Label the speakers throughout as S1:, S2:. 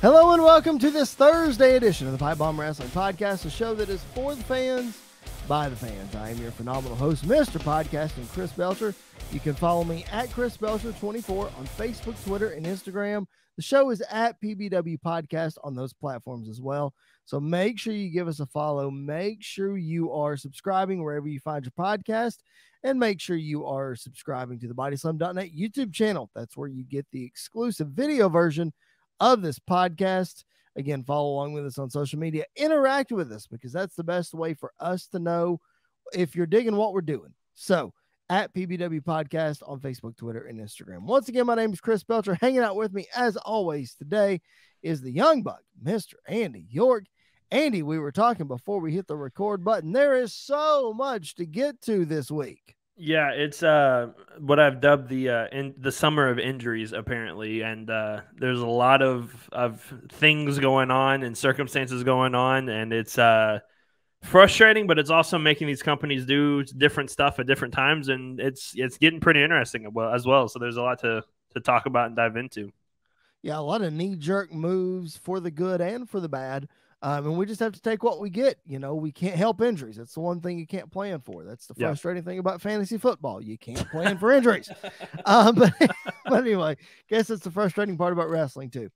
S1: Hello and welcome to this Thursday edition of the PipeBomb Wrestling Podcast, a show that is for the fans, by the fans. I am your phenomenal host, Mr. Podcasting, Chris Belcher. You can follow me at Chris Belcher24 on Facebook, Twitter, and Instagram. The show is at PBW Podcast on those platforms as well. So make sure you give us a follow. Make sure you are subscribing wherever you find your podcast. And make sure you are subscribing to the BodySlam.net YouTube channel. That's where you get the exclusive video version of this podcast. Again, follow along with us on social media. Interact with us because that's the best way for us to know if you're digging what we're doing. So, at PBW Podcast on Facebook, Twitter, and Instagram. Once again, my name is Chris Belcher. Hanging out with me, as always, today is the young buck, Mr. Andy York. Andy, we were talking before we hit the record button. There is so much to get to this week.
S2: Yeah, it's what I've dubbed the summer of injuries, apparently, and there's a lot of things going on and circumstances going on, and it's frustrating, but it's also making these companies do different stuff at different times, and it's getting pretty interesting as well. So there's a lot to talk about and dive into.
S1: Yeah, a lot of knee-jerk moves for the good and for the bad. And we just have to take what we get. You know, we can't help injuries. That's the one thing you can't plan for. That's the frustrating thing about fantasy football. You can't plan for injuries. But anyway, guess it's the frustrating part about wrestling too.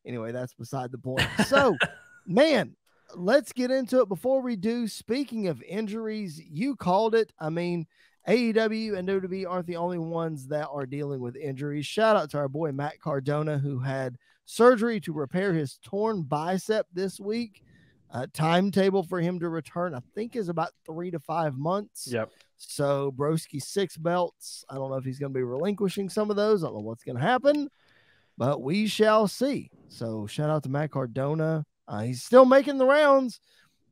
S1: Anyway, that's beside the point. So, man, let's get into it. Before we do, speaking of injuries, you called it. I mean, AEW and WWE aren't the only ones that are dealing with injuries. Shout out to our boy Matt Cardona, who had surgery to repair his torn bicep this week. Timetable for him to return, I think, is about 3 to 5 months.
S2: Yep.
S1: So Broski 6 belts. I don't know if he's going to be relinquishing some of those. I don't know what's going to happen, but we shall see. So shout out to Matt Cardona. He's still making the rounds.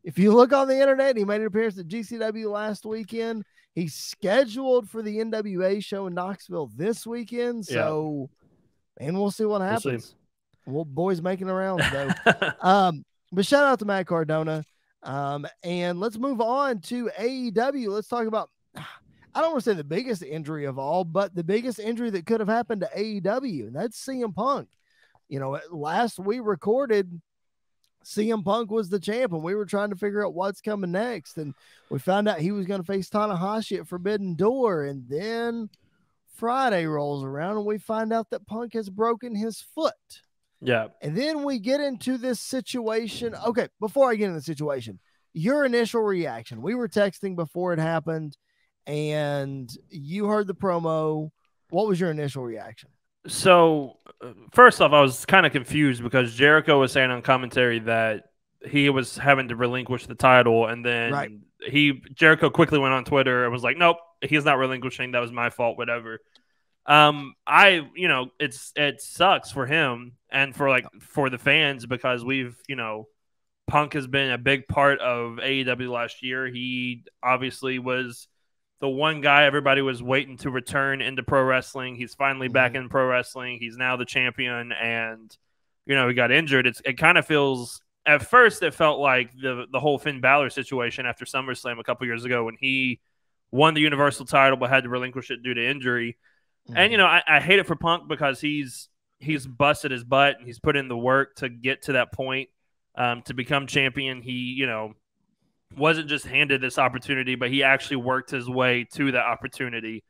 S1: If you look on the internet, he made an appearance at GCW last weekend. He's scheduled for the NWA show in Knoxville this weekend. So, and we'll see what happens. We'll see. Well, boys making the rounds though. But shout out to Matt Cardona. And let's move on to AEW. Let's talk about, I don't want to say the biggest injury of all, but the biggest injury that could have happened to AEW, and that's CM Punk. You know, last we recorded, CM Punk was the champ, and we were trying to figure out what's coming next. And we found out he was going to face Tanahashi at Forbidden Door. And then Friday rolls around, and we find out that Punk has broken his foot.
S2: Yeah.
S1: And then we get into this situation. Okay, before I get into the situation, your initial reaction. We were texting before it happened, and you heard the promo. What was your initial reaction?
S2: So, first off, I was kind of confused because Jericho was saying on commentary that he was having to relinquish the title, and then Jericho quickly went on Twitter and was like, "Nope, he's not relinquishing. That was my fault, whatever." It sucks for him and for the fans because Punk has been a big part of AEW last year. He obviously was the one guy everybody was waiting to return into pro wrestling. He's finally back in pro wrestling. He's now the champion, and he got injured. It kind of feels, at first it felt like the whole Finn Balor situation after SummerSlam a couple years ago when he won the Universal title but had to relinquish it due to injury. And I hate it for Punk because he's busted his butt and he's put in the work to get to that point, to become champion. He wasn't just handed this opportunity, but he actually worked his way to that opportunity.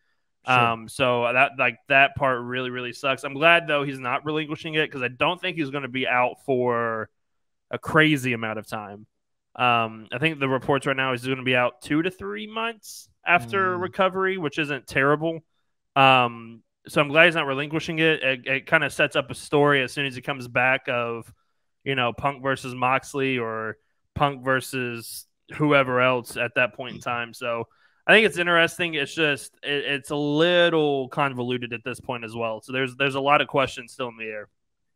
S2: Sure. So that part really, really sucks. I'm glad though he's not relinquishing it because I don't think he's going to be out for a crazy amount of time. I think the reports right now is he's going to be out 2 to 3 months after recovery, which isn't terrible. So I'm glad he's not relinquishing it. It kind of sets up a story as soon as he comes back of, Punk versus Moxley or Punk versus whoever else at that point in time. So I think it's interesting. It's just, it's a little convoluted at this point as well. So there's a lot of questions still in the air.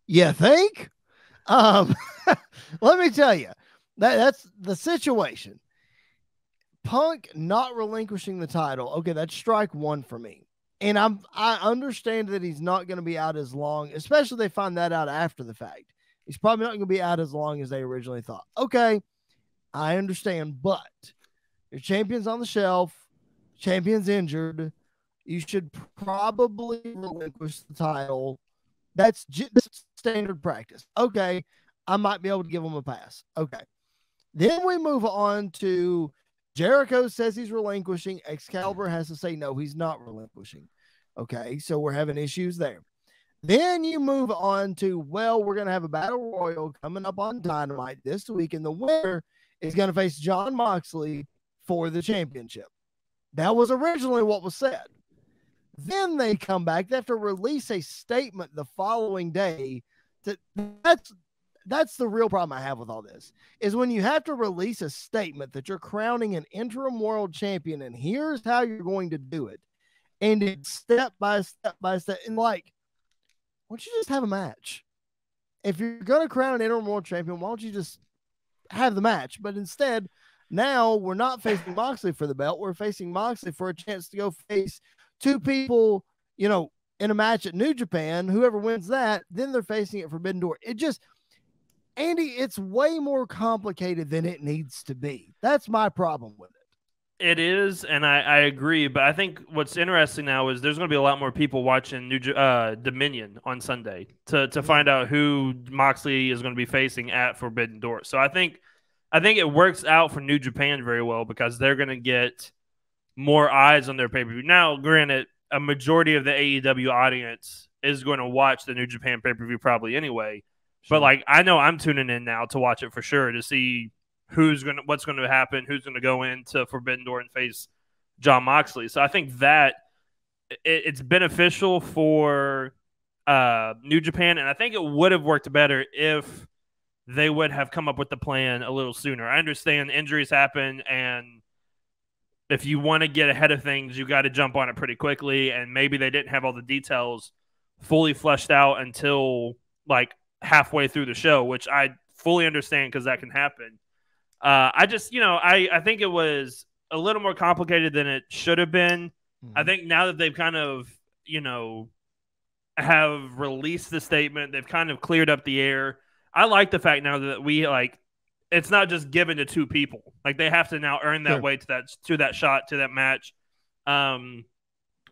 S1: You think? Let me tell you, that's the situation. Punk not relinquishing the title. Okay. That's strike one for me. And I understand that he's not going to be out as long, especially if they find that out after the fact. He's probably not going to be out as long as they originally thought. Okay, I understand, but your champion's on the shelf, champion's injured. You should probably relinquish the title. That's standard practice. Okay, I might be able to give him a pass. Okay. Then we move on to Jericho says he's relinquishing. Excalibur has to say, no, he's not relinquishing. Okay, so we're having issues there. Then you move on to, well, we're going to have a battle royal coming up on Dynamite this week, and the winner is going to face Jon Moxley for the championship. That was originally what was said. Then they come back. They have to release a statement the following day. That's the real problem I have with all this, is when you have to release a statement that you're crowning an interim world champion, and here's how you're going to do it. And it's step by step by step. And like, why don't you just have a match? If you're going to crown an interim world champion, why don't you just have the match? But instead, now we're not facing Moxley for the belt. We're facing Moxley for a chance to go face two people, you know, in a match at New Japan. Whoever wins that, then they're facing it Forbidden Door. It just, Andy, it's way more complicated than it needs to be. That's my problem with it.
S2: It is, and I agree. But I think what's interesting now is there's going to be a lot more people watching Dominion on Sunday to find out who Moxley is going to be facing at Forbidden Door. So I think it works out for New Japan very well because they're going to get more eyes on their pay-per-view. Now, granted, a majority of the AEW audience is going to watch the New Japan pay-per-view probably anyway. Sure. But like, I know I'm tuning in now to watch it for sure to see what's going to happen, who's going to go into Forbidden Door and face Jon Moxley. So I think that it's beneficial for New Japan, and I think it would have worked better if they would have come up with the plan a little sooner. I understand injuries happen, and if you want to get ahead of things, you got to jump on it pretty quickly, and maybe they didn't have all the details fully fleshed out until like halfway through the show, which I fully understand because that can happen. I just, I think it was a little more complicated than it should have been. Mm-hmm. I think now that they've kind of, have released the statement, they've kind of cleared up the air. I like the fact now that it's not just given to two people. Like they have to now earn that way to that shot, to that match. I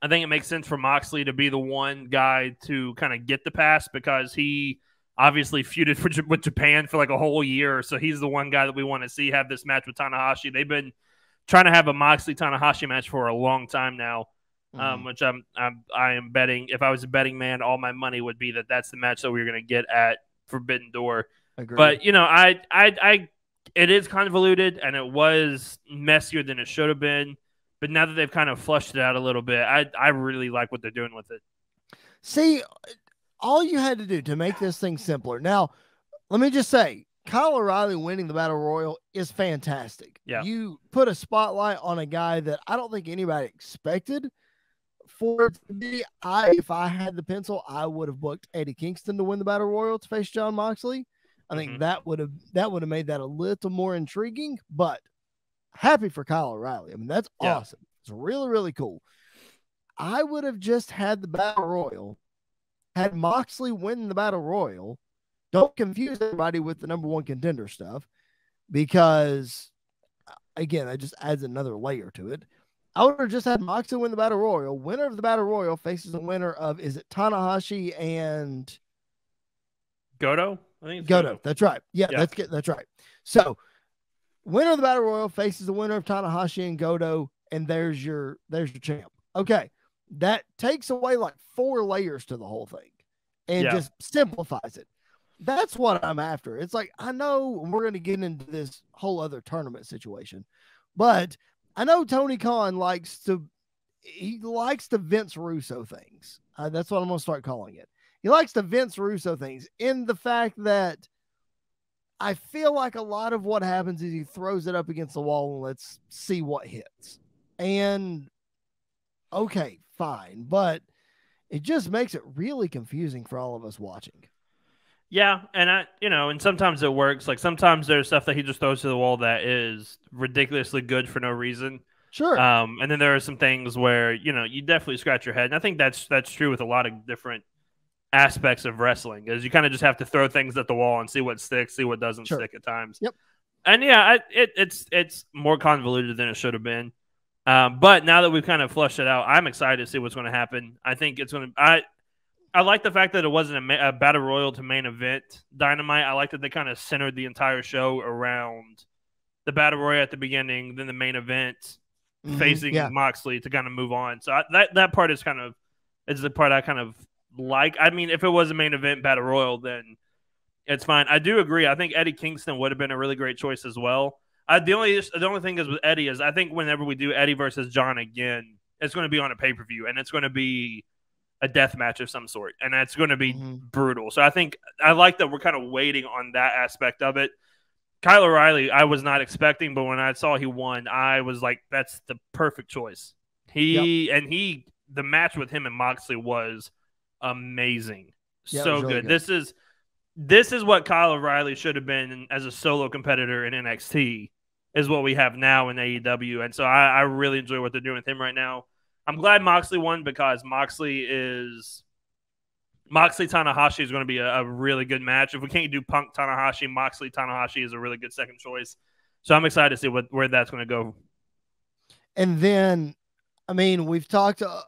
S2: think it makes sense for Moxley to be the one guy to kind of get the pass because he obviously feuded with Japan for like a whole year. So he's the one guy that we want to see have this match with Tanahashi. They've been trying to have a Moxley-Tanahashi match for a long time now, which I am betting. If I was a betting man, all my money would be that that's the match that we were going to get at Forbidden Door.
S1: Agreed.
S2: But, it is convoluted and it was messier than it should have been. But now that they've kind of flushed it out a little bit, I really like what they're doing with it.
S1: See, all you had to do to make this thing simpler. Now, let me just say, Kyle O'Reilly winning the Battle Royal is fantastic.
S2: Yeah.
S1: You put a spotlight on a guy that I don't think anybody expected for it to be. If I had the pencil, I would have booked Eddie Kingston to win the Battle Royal to face Jon Moxley. I think that would have made that a little more intriguing, but happy for Kyle O'Reilly. I mean, that's awesome. It's really, really cool. I would have just had the Battle Royal, had Moxley win the Battle Royal. Don't confuse everybody with the number one contender stuff because, again, that just adds another layer to it. I would have just had Moxley win the Battle Royal. Winner of the Battle Royal faces the winner of, is it Tanahashi and
S2: Goto? I think it's
S1: Goto. That's right. Yeah. That's right. So, winner of the Battle Royal faces the winner of Tanahashi and Goto, and there's your champ. Okay. That takes away like 4 layers to the whole thing and just simplifies it. That's what I'm after. It's like, I know we're going to get into this whole other tournament situation, but I know Tony Khan likes to Vince Russo things. That's what I'm going to start calling it. He likes to Vince Russo things in the fact that I feel like a lot of what happens is he throws it up against the wall and let's see what hits. And okay, fine, but it just makes it really confusing for all of us watching.
S2: Yeah, and and sometimes it works. Like sometimes there's stuff that he just throws to the wall that is ridiculously good for no reason.
S1: Sure.
S2: And then there are some things where you definitely scratch your head, and I think that's true with a lot of different aspects of wrestling. Is you kind of just have to throw things at the wall and see what sticks, see what doesn't stick at times.
S1: Yep.
S2: And it's more convoluted than it should have been. But now that we've kind of flushed it out, I'm excited to see what's going to happen. I think it's going to. I like the fact that it wasn't a battle royal to main event Dynamite. I like that they kind of centered the entire show around the battle royal at the beginning, then the main event facing Moxley to kind of move on. So that part is the part I kind of like. I mean, if it was a main event battle royal, then it's fine. I do agree. I think Eddie Kingston would have been a really great choice as well. The only thing is with Eddie is I think whenever we do Eddie versus John again, it's going to be on a pay-per-view, and it's going to be a death match of some sort, and that's going to be brutal. So I like that we're kind of waiting on that aspect of it. Kyle O'Reilly, I was not expecting, but when I saw he won, I was like, that's the perfect choice. The match with him and Moxley was amazing. So really good. This is what Kyle O'Reilly should have been as a solo competitor in NXT, is what we have now in AEW. And so I really enjoy what they're doing with him right now. I'm glad Moxley won because Moxley Tanahashi is going to be a really good match. If we can't do Punk Tanahashi, Moxley Tanahashi is a really good second choice. So I'm excited to see where that's going to go.
S1: And then, I mean, we've talked I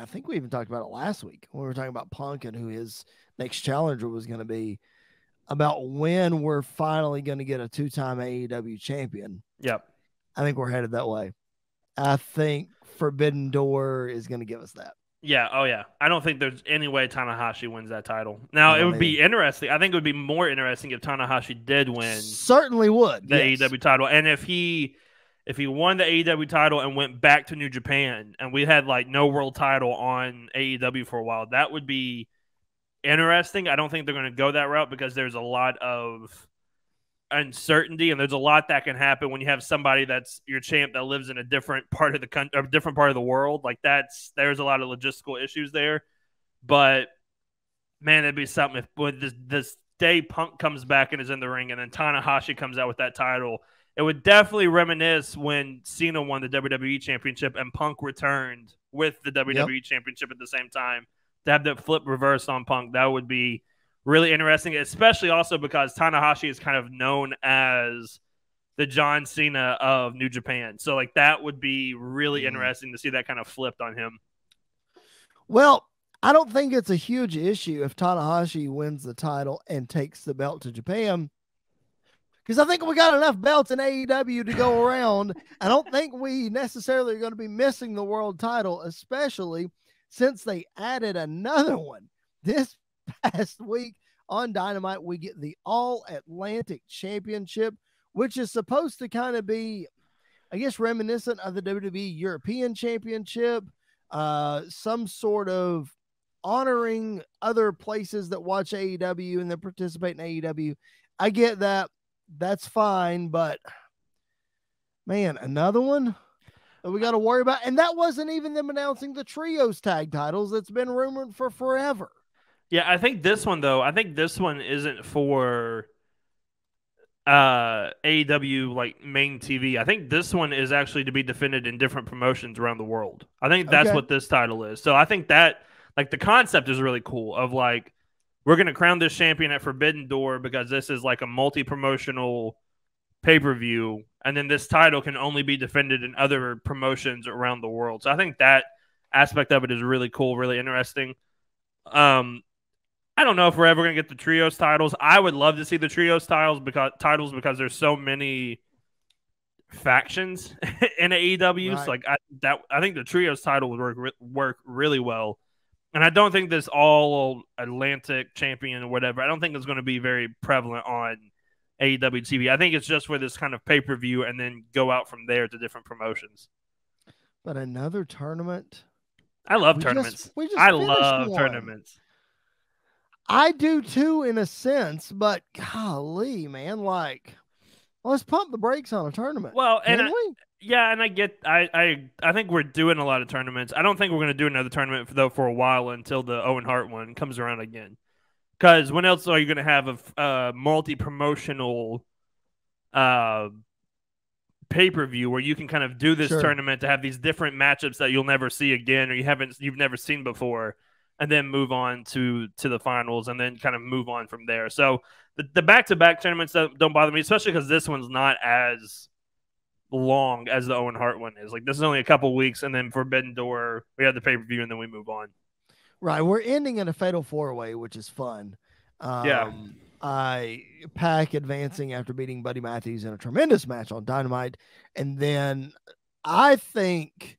S1: think we even talked about it last week when we were talking about Punk and who his next challenger was going to be, about when we're finally going to get a 2-time AEW champion.
S2: Yep.
S1: I think we're headed that way. I think Forbidden Door is going to give us that.
S2: Yeah. Oh, yeah. I don't think there's any way Tanahashi wins that title. Now, it would be interesting. I think it would be more interesting if Tanahashi did win.
S1: Certainly would.
S2: The AEW title. And if he won the AEW title and went back to New Japan and we had like no world title on AEW for a while, that would be interesting. I don't think they're going to go that route because there's a lot of uncertainty and there's a lot that can happen when you have somebody that's your champ that lives in a different part of the country, a different part of the world. Like there's a lot of logistical issues there. But man, it'd be something if when this day Punk comes back and is in the ring and then Tanahashi comes out with that title. It would definitely reminisce when Cena won the WWE Championship and Punk returned with the WWE Championship at the same time. To have that flip reversed on Punk, that would be really interesting, especially also because Tanahashi is kind of known as the John Cena of New Japan. So, like, that would be really interesting to see that kind of flipped on him.
S1: Well, I don't think it's a huge issue if Tanahashi wins the title and takes the belt to Japan, because I think we got enough belts in AEW to go around. I don't think we necessarily are going to be missing the world title, especially since they added another one this past week on Dynamite. We get the All Atlantic Championship, which is supposed to kind of be, I guess, reminiscent of the WWE European Championship, some sort of honoring other places that watch AEW and that participate in AEW. I get that. That's fine, but man, another one that we got to worry about. And that wasn't even them announcing the trios tag titles that's been rumored for forever.
S2: Yeah, I think this one isn't for AEW like main TV. I think this one is actually to be defended in different promotions around the world. I think that's what this title is. So I think that like the concept is really cool of like, we're going to crown this champion at Forbidden Door because this is like a multi-promotional pay-per-view, and then this title can only be defended in other promotions around the world. So I think that aspect of it is really cool, really interesting. I don't know if we're ever going to get the trios titles. I would love to see the trios titles because there's so many factions in AEW. Right. So like I think the trios title would work really well. And I don't think this All Atlantic champion or whatever, I don't think it's going to be very prevalent on AEW TV. I think it's just for this kind of pay-per-view and then go out from there to different promotions.
S1: But another tournament?
S2: I love tournaments. I love tournaments.
S1: I do too, in a sense, but golly, man, like, let's pump the brakes on a tournament.
S2: Well, and I think we're doing a lot of tournaments. I don't think we're going to do another tournament for a while until the Owen Hart one comes around again. Because when else are you going to have a multi-promotional pay-per-view where you can kind of do this tournament to have these different matchups that you'll never see again or you've never seen before, and then move on to the finals and then kind of move on from there. So the back-to-back tournaments don't bother me, especially because this one's not as long as the Owen Hart one is. Like, this is only a couple weeks, and then Forbidden Door, we have the pay-per-view, and then we move on.
S1: Right. We're ending in a fatal four-way, which is fun.
S2: Yeah.
S1: I Pac advancing after beating Buddy Matthews in a tremendous match on Dynamite. And then I think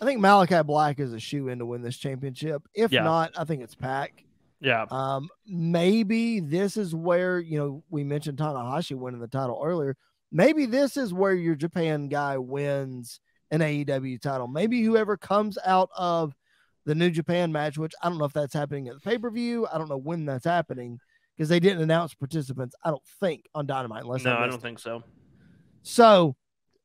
S1: Malachi Black is a shoe-in to win this championship. If
S2: Yeah.
S1: not, I think it's Pac.
S2: Yeah.
S1: Maybe this is where, we mentioned Tanahashi winning the title earlier. Maybe this is where your Japan guy wins an AEW title. Maybe whoever comes out of the New Japan match, which I don't know if that's happening at the pay-per-view. I don't know when that's happening because they didn't announce participants, I don't think, on Dynamite.
S2: No, I don't think so.
S1: So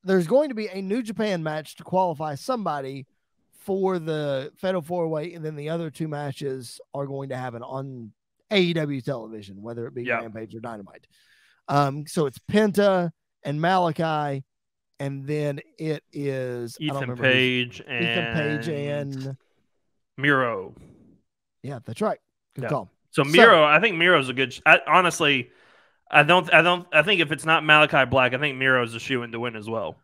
S1: there's going to be a New Japan match to qualify somebody for the Fatal 4-Way, and then the other two matches are going to happen on AEW television, whether it be Rampage or Dynamite. So it's Penta and Malachi, and then it is
S2: Ethan Page and Miro.
S1: Yeah, that's right. Good call.
S2: So Miro, I think Miro's a good. Honestly, I think if it's not Malachi Black, I think Miro's a shoe-in to win as well.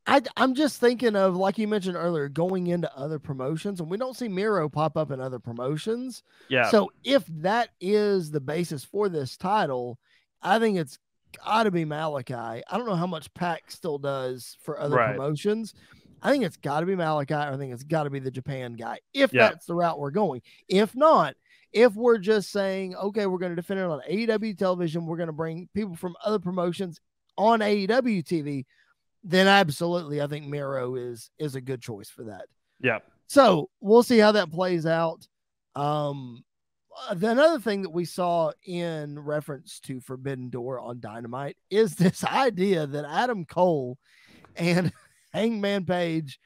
S1: I'm just thinking of, like you mentioned earlier, going into other promotions, and we don't see Miro pop up in other promotions.
S2: Yeah.
S1: So if that is the basis for this title, I think it's got to be Malachi. I don't know how much Pac still does for other promotions. I think it's got to be Malachi, or I think it's got to be the Japan guy, if that's the route we're going. If not, if we're just saying, okay, we're going to defend it on AEW television, we're going to bring people from other promotions on AEW TV, then absolutely, I think Miro is a good choice for that.
S2: Yeah.
S1: So we'll see how that plays out. Another thing that we saw in reference to Forbidden Door on Dynamite is this idea that Adam Cole and Hangman Page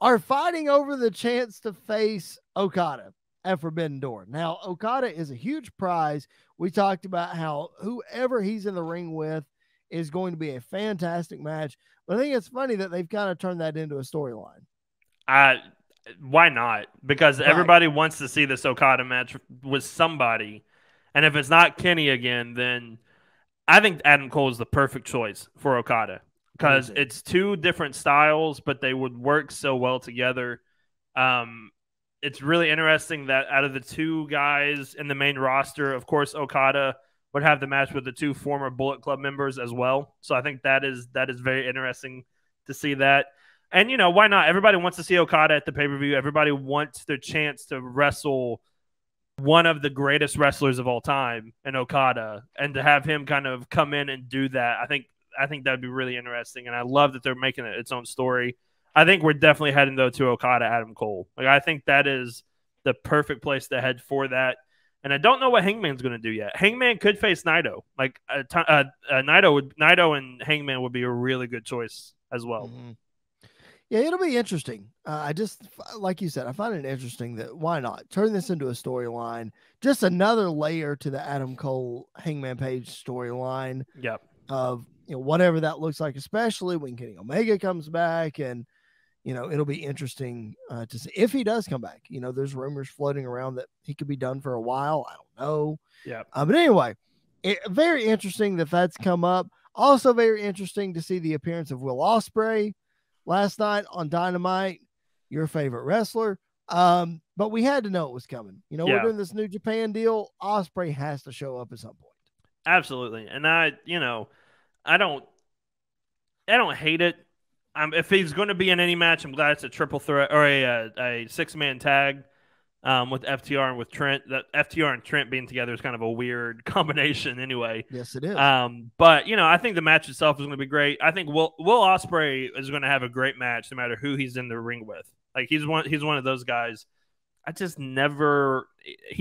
S1: are fighting over the chance to face Okada at Forbidden Door. Now, Okada is a huge prize. We talked about how whoever he's in the ring with is going to be a fantastic match. But I think it's funny that they've kind of turned that into a storyline.
S2: Why not? Because everybody wants to see this Okada match with somebody. And if it's not Kenny again, then I think Adam Cole is the perfect choice for Okada. Because it's two different styles, but they would work so well together. It's really interesting that out of the two guys in the main roster, of course, Okada would have the match with the two former Bullet Club members as well. So I think that is very interesting to see that. And, why not? Everybody wants to see Okada at the pay-per-view. Everybody wants their chance to wrestle one of the greatest wrestlers of all time in Okada, and to have him kind of come in and do that. I think that would be really interesting, and I love that they're making it its own story. I think we're definitely heading, though, to Okada Adam Cole. I think that is the perfect place to head for that. And I don't know what Hangman's going to do yet. Hangman could face Naito. Naito and Hangman would be a really good choice as well.
S1: Mm-hmm. Yeah, it'll be interesting. I just, like you said, I find it interesting that why not turn this into a storyline? Just another layer to the Adam Cole Hangman Page storyline.
S2: Yep.
S1: Of whatever that looks like, especially when Kenny Omega comes back, and it'll be interesting to see if he does come back. There's rumors floating around that he could be done for a while. I don't know.
S2: Yeah.
S1: But anyway, very interesting that's come up. Also very interesting to see the appearance of Will Ospreay last night on Dynamite, your favorite wrestler. But we had to know it was coming. We're doing this New Japan deal. Ospreay has to show up at some point.
S2: Absolutely. And I don't hate it. If he's going to be in any match, I'm glad it's a triple threat or a six-man tag with FTR and with Trent. That FTR and Trent being together is kind of a weird combination anyway.
S1: Yes, it is.
S2: But, I think the match itself is going to be great. I think Will Ospreay is going to have a great match no matter who he's in the ring with. He's one of those guys. He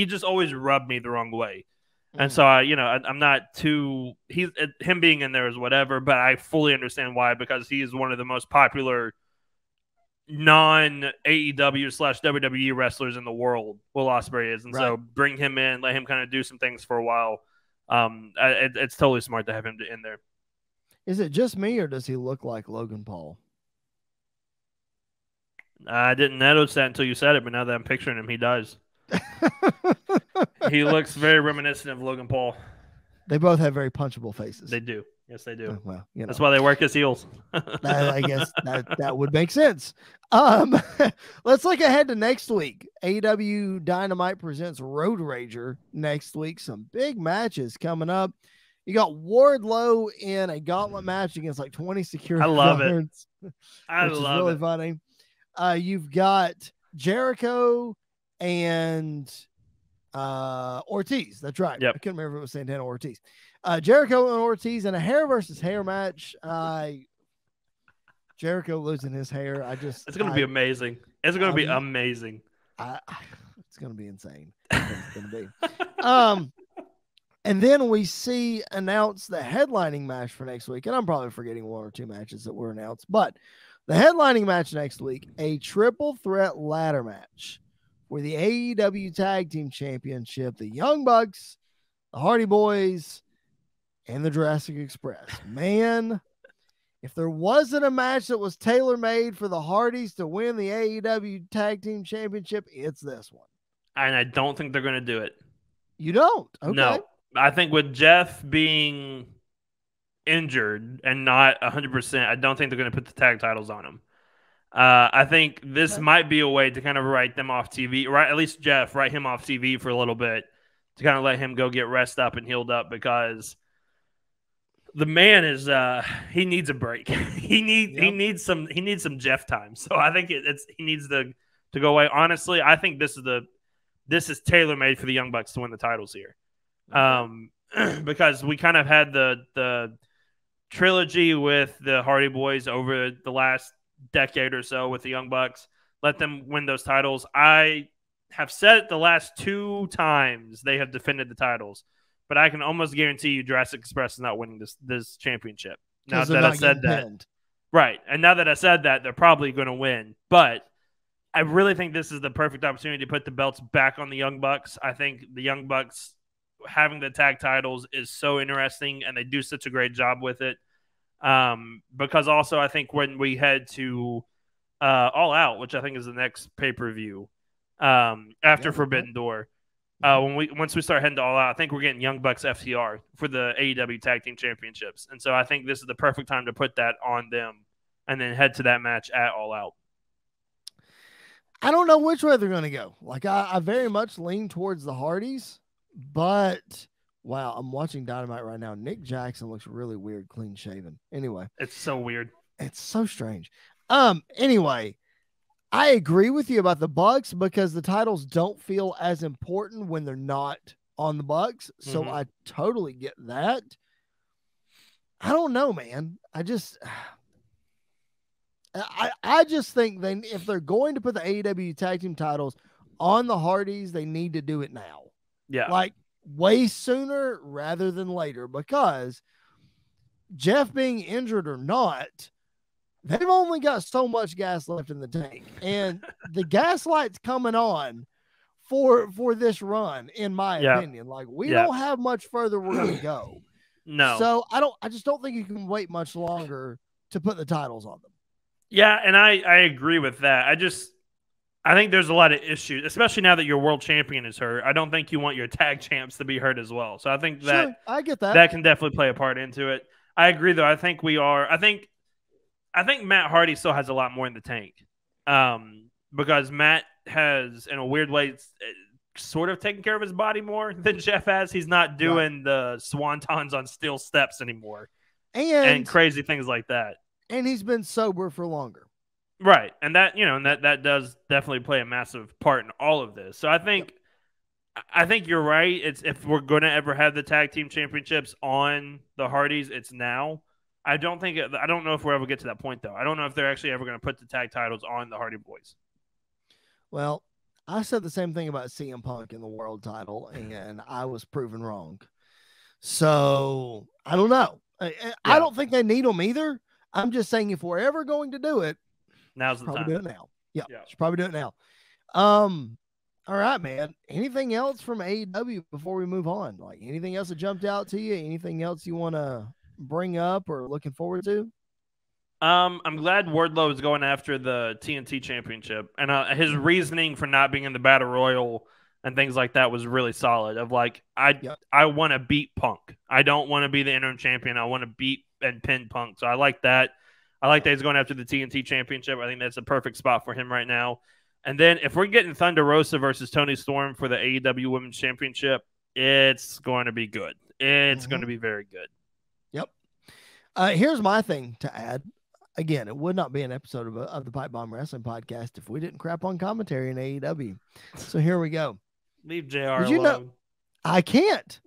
S2: just always rubbed me the wrong way. And so, I'm not too – him being in there is whatever, but I fully understand why, because he is one of the most popular non-AEW/WWE wrestlers in the world, Will Ospreay is. And so bring him in, let him kind of do some things for a while. It's totally smart to have him in there.
S1: Is it just me, or does he look like Logan Paul?
S2: I didn't notice that until you said it, but now that I'm picturing him, he does. He looks very reminiscent of Logan Paul.
S1: They both have very punchable faces.
S2: They do. Yes, they do.
S1: Well,
S2: that's why they work as heels.
S1: I guess that would make sense. Let's look ahead to next week. AEW Dynamite presents Road Rager next week. Some big matches coming up. You got Wardlow in a gauntlet match against like 20 security guards.
S2: I love it. Which is really
S1: funny. You've got Jericho and Ortiz. That's right.
S2: Yep.
S1: I couldn't remember if it was Santana or Ortiz. Jericho and Ortiz in a hair versus hair match. Jericho losing his hair. It's
S2: going to be amazing. It's going to be amazing.
S1: It's going to be insane. It's going to be. And then we see announced the headlining match for next week. And I'm probably forgetting one or two matches that were announced, but the headlining match next week, a triple threat ladder match for the AEW Tag Team Championship, the Young Bucks, the Hardy Boys, and the Jurassic Express. Man, if there wasn't a match that was tailor-made for the Hardys to win the AEW Tag Team Championship, it's this one.
S2: And I don't think they're going to do it.
S1: You don't? Okay.
S2: No. I think with Jeff being injured and not 100%, I don't think they're going to put the tag titles on him. I think this might be a way to kind of write them off TV, right? At least Jeff, write him off TV for a little bit to kind of let him go get rest up and healed up, because the man is he needs a break. he needs some Jeff time. So I think he needs to go away. Honestly, I think this is tailor made for the Young Bucks to win the titles here. Because we kind of had the trilogy with the Hardy Boys over the last decade or so with the Young Bucks. Let them win those titles. I have said it the last 2 times they have defended the titles, but I can almost guarantee you Jurassic Express is not winning this championship. Now that I said that, right, and now that I said that, they're probably going to win. But I really think this is the perfect opportunity to put the belts back on the Young Bucks. I think the Young Bucks having the tag titles is so interesting, and they do such a great job with it. Because also I think when we head to All Out, which I think is the next pay-per-view after Forbidden Door, once we start heading to All Out, I think we're getting Young Bucks FTR for the AEW Tag Team Championships. And so I think this is the perfect time to put that on them and then head to that match at All Out.
S1: I don't know which way they're going to go. Like, I very much lean towards the Hardys. But wow, I'm watching Dynamite right now. Nick Jackson looks really weird, clean shaven. Anyway,
S2: it's so weird.
S1: It's so strange. Anyway, I agree with you about the Bucks because the titles don't feel as important when they're not on the Bucks. So I totally get that. I don't know, man. I just think if they're going to put the AEW Tag Team titles on the Hardys, they need to do it now.
S2: Yeah.
S1: Like way sooner rather than later, because Jeff being injured or not, they've only got so much gas left in the tank. And the gaslight's coming on for this run, in my opinion. Like, we don't have much further we're going to go.
S2: No.
S1: So I just don't think you can wait much longer to put the titles on them.
S2: Yeah, and I agree with that. I think there's a lot of issues, especially now that your world champion is hurt. I don't think you want your tag champs to be hurt as well. So I think that
S1: I get that.
S2: That can definitely play a part into it. I agree, though. I think Matt Hardy still has a lot more in the tank, because Matt has, in a weird way, sort of taken care of his body more than Jeff has. He's not doing the swantons on steel steps anymore and crazy things like that.
S1: And he's been sober for longer.
S2: Right. And that does definitely play a massive part in all of this. So I think you're right. It's, if we're going to ever have the tag team championships on the Hardys, it's now. I don't know if we'll ever get to that point, though. I don't know if they're actually ever going to put the tag titles on the Hardy Boys.
S1: Well, I said the same thing about CM Punk in the world title, and I was proven wrong. So I don't know. I don't think they need them either. I'm just saying, if we're ever going to do it,
S2: now's the time.
S1: Do it now. Yeah, should probably do it now. All right, man. Anything else from AEW before we move on? Like, anything else that jumped out to you? Anything else you want to bring up or looking forward to?
S2: I'm glad Wardlow is going after the TNT Championship, and his reasoning for not being in the Battle Royal and things like that was really solid. Of like,
S1: Yep.
S2: I want to beat Punk. I don't want to be the interim champion. I want to beat and pin Punk. So I like that. I like that he's going after the TNT championship. I think that's a perfect spot for him right now. And then if we're getting Thunder Rosa versus Toni Storm for the AEW Women's Championship, it's going to be good. It's going to be very good.
S1: Yep. Here's my thing to add. Again, it would not be an episode of the Pipe Bomb Wrestling Podcast if we didn't crap on commentary in AEW. So here we go.
S2: Leave JR
S1: Did you
S2: alone.
S1: know? I can't.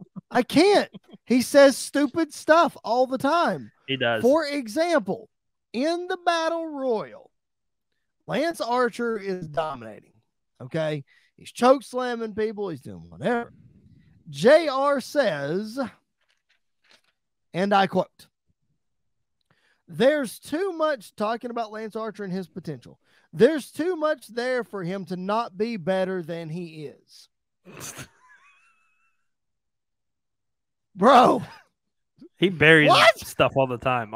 S1: He says stupid stuff all the time.
S2: He does.
S1: For example, in the Battle Royal, Lance Archer is dominating. Okay. He's choke slamming people. He's doing whatever. JR says, and I quote, "There's too much talking about Lance Archer and his potential. There's too much there for him to not be better than he is." Bro.
S2: He buries stuff all the time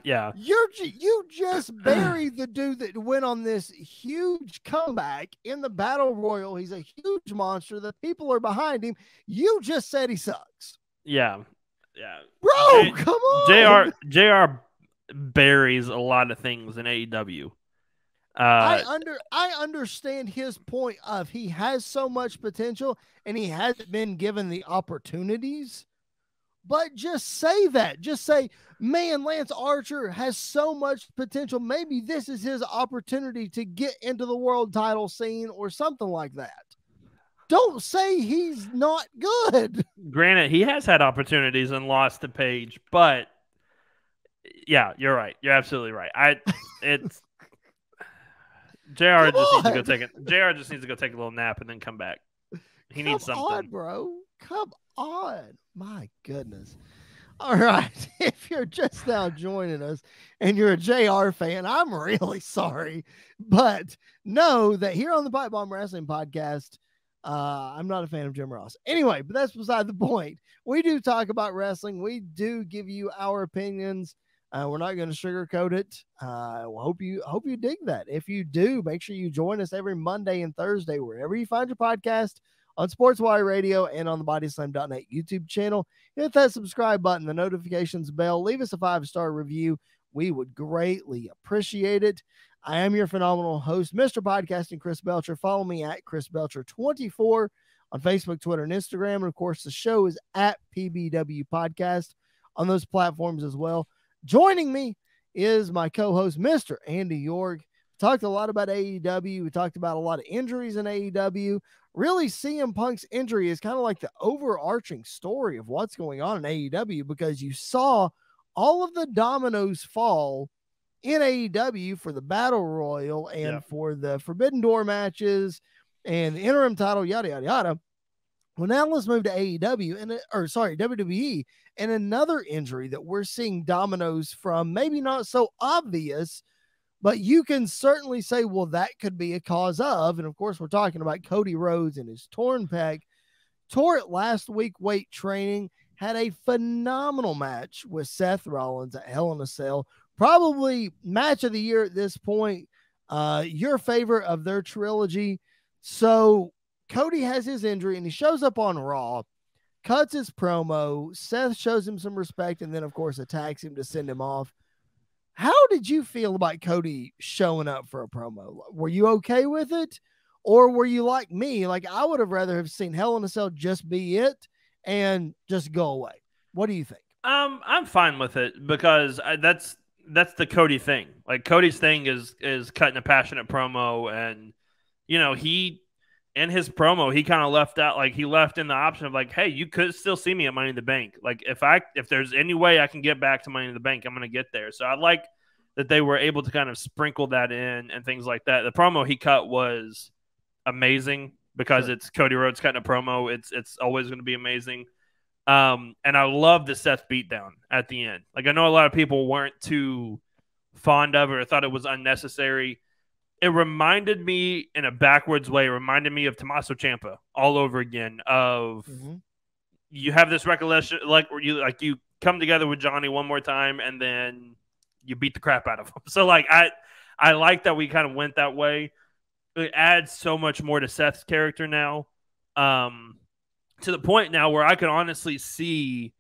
S2: yeah.
S1: You just buried the dude that went on this huge comeback in the Battle Royal. He's a huge monster. The people are behind him. You just said he sucks.
S2: Yeah.
S1: Bro, come on.
S2: JR buries a lot of things in AEW.
S1: I understand his point of he has so much potential and he hasn't been given the opportunities. But just say that. Just say, man, Lance Archer has so much potential. Maybe this is his opportunity to get into the world title scene or something like that. Don't say he's not good.
S2: Granted, he has had opportunities and lost to Paige, but yeah, you're right. You're absolutely right. JR just needs to go take a little nap and then come back. He needs something.
S1: Come on, bro. Come on. My goodness. All right. If you're just now joining us and you're a JR fan, I'm really sorry. But know that here on the Pipe Bomb Wrestling Podcast, I'm not a fan of Jim Ross. Anyway, but that's beside the point. We do talk about wrestling. We do give you our opinions. We're not going to sugarcoat it. Hope you dig that. If you do, make sure you join us every Monday and Thursday, wherever you find your podcast, on SportsWire Radio and on the BodySlam.net YouTube channel. Hit that subscribe button, the notifications bell. Leave us a 5-star review. We would greatly appreciate it. I am your phenomenal host, Mr. Podcasting, Chris Belcher. Follow me at Chris Belcher24 on Facebook, Twitter, and Instagram. And, of course, the show is at PBW Podcast on those platforms as well. Joining me is my co-host, Mr. Andy York. We talked a lot about AEW. We talked about a lot of injuries in AEW. Really, CM Punk's injury is kind of like the overarching story of what's going on in AEW, because you saw all of the dominoes fall in AEW for the Battle Royal and for the Forbidden Door matches and the interim title, yada, yada, yada. Well, now let's move to AEW WWE, and another injury that we're seeing dominoes from, maybe not so obvious, but you can certainly say, well, that could be a cause of. And of course, we're talking about Cody Rhodes and his torn pec. Tore it last week weight training, had a phenomenal match with Seth Rollins at Hell in a Cell. Probably match of the year at this point. Your favorite of their trilogy. So Cody has his injury and he shows up on Raw, cuts his promo. Seth shows him some respect and then, of course, attacks him to send him off. How did you feel about Cody showing up for a promo? Were you okay with it? Or were you like me? Like, I would have rather have seen Hell in a Cell just be it and just go away. What do you think?
S2: I'm fine with it, because that's the Cody thing. Like, Cody's thing is cutting a passionate promo, and he, in his promo, he kind of left out, like, he left in the option of like, hey, you could still see me at Money in the Bank. Like, if there's any way I can get back to Money in the Bank, I'm going to get there. So I like that they were able to kind of sprinkle that in and things like that. The promo he cut was amazing, because it's Cody Rhodes cutting a promo. It's always going to be amazing. And I love the Seth beatdown at the end. Like, I know a lot of people weren't too fond of it or thought it was unnecessary. It reminded me, in a backwards way, of Tommaso Ciampa all over again. Of you have this recollection, like where you come together with Johnny one more time and then you beat the crap out of him. So like I like that we kind of went that way. It adds so much more to Seth's character now. To the point now where I could honestly see,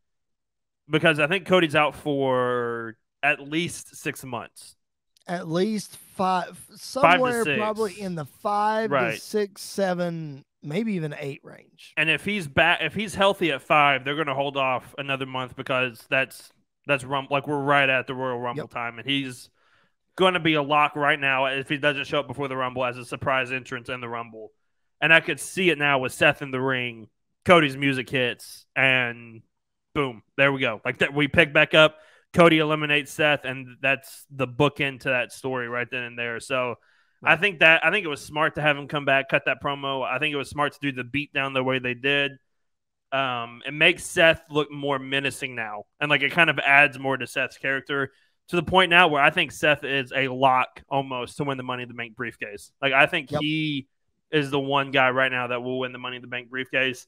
S2: because I think Cody's out for at least 6 months.
S1: At least 5,
S2: 5 to
S1: somewhere
S2: 6.
S1: probably in the 5 to
S2: Right.
S1: 6, 7, maybe even 8 range.
S2: And if he's back, if he's healthy at 5, they're going to hold off another month because that's like we're right at the Royal Rumble time, and he's going to be a lock right now if he doesn't show up before the Rumble as a surprise entrance in the Rumble. And I could see it now with Seth in the ring. Cody's music hits, and boom, there we go. Like that, we pick back up. Cody eliminates Seth, and that's the bookend to that story right then and there. So right. I think it was smart to have him come back, cut that promo. I think it was smart to do the beatdown the way they did. It makes Seth look more menacing now, and like it kind of adds more to Seth's character to the point now where I think Seth is a lock almost to win the Money in the Bank briefcase. Like I think he is the one guy right now that will win the Money in the Bank briefcase.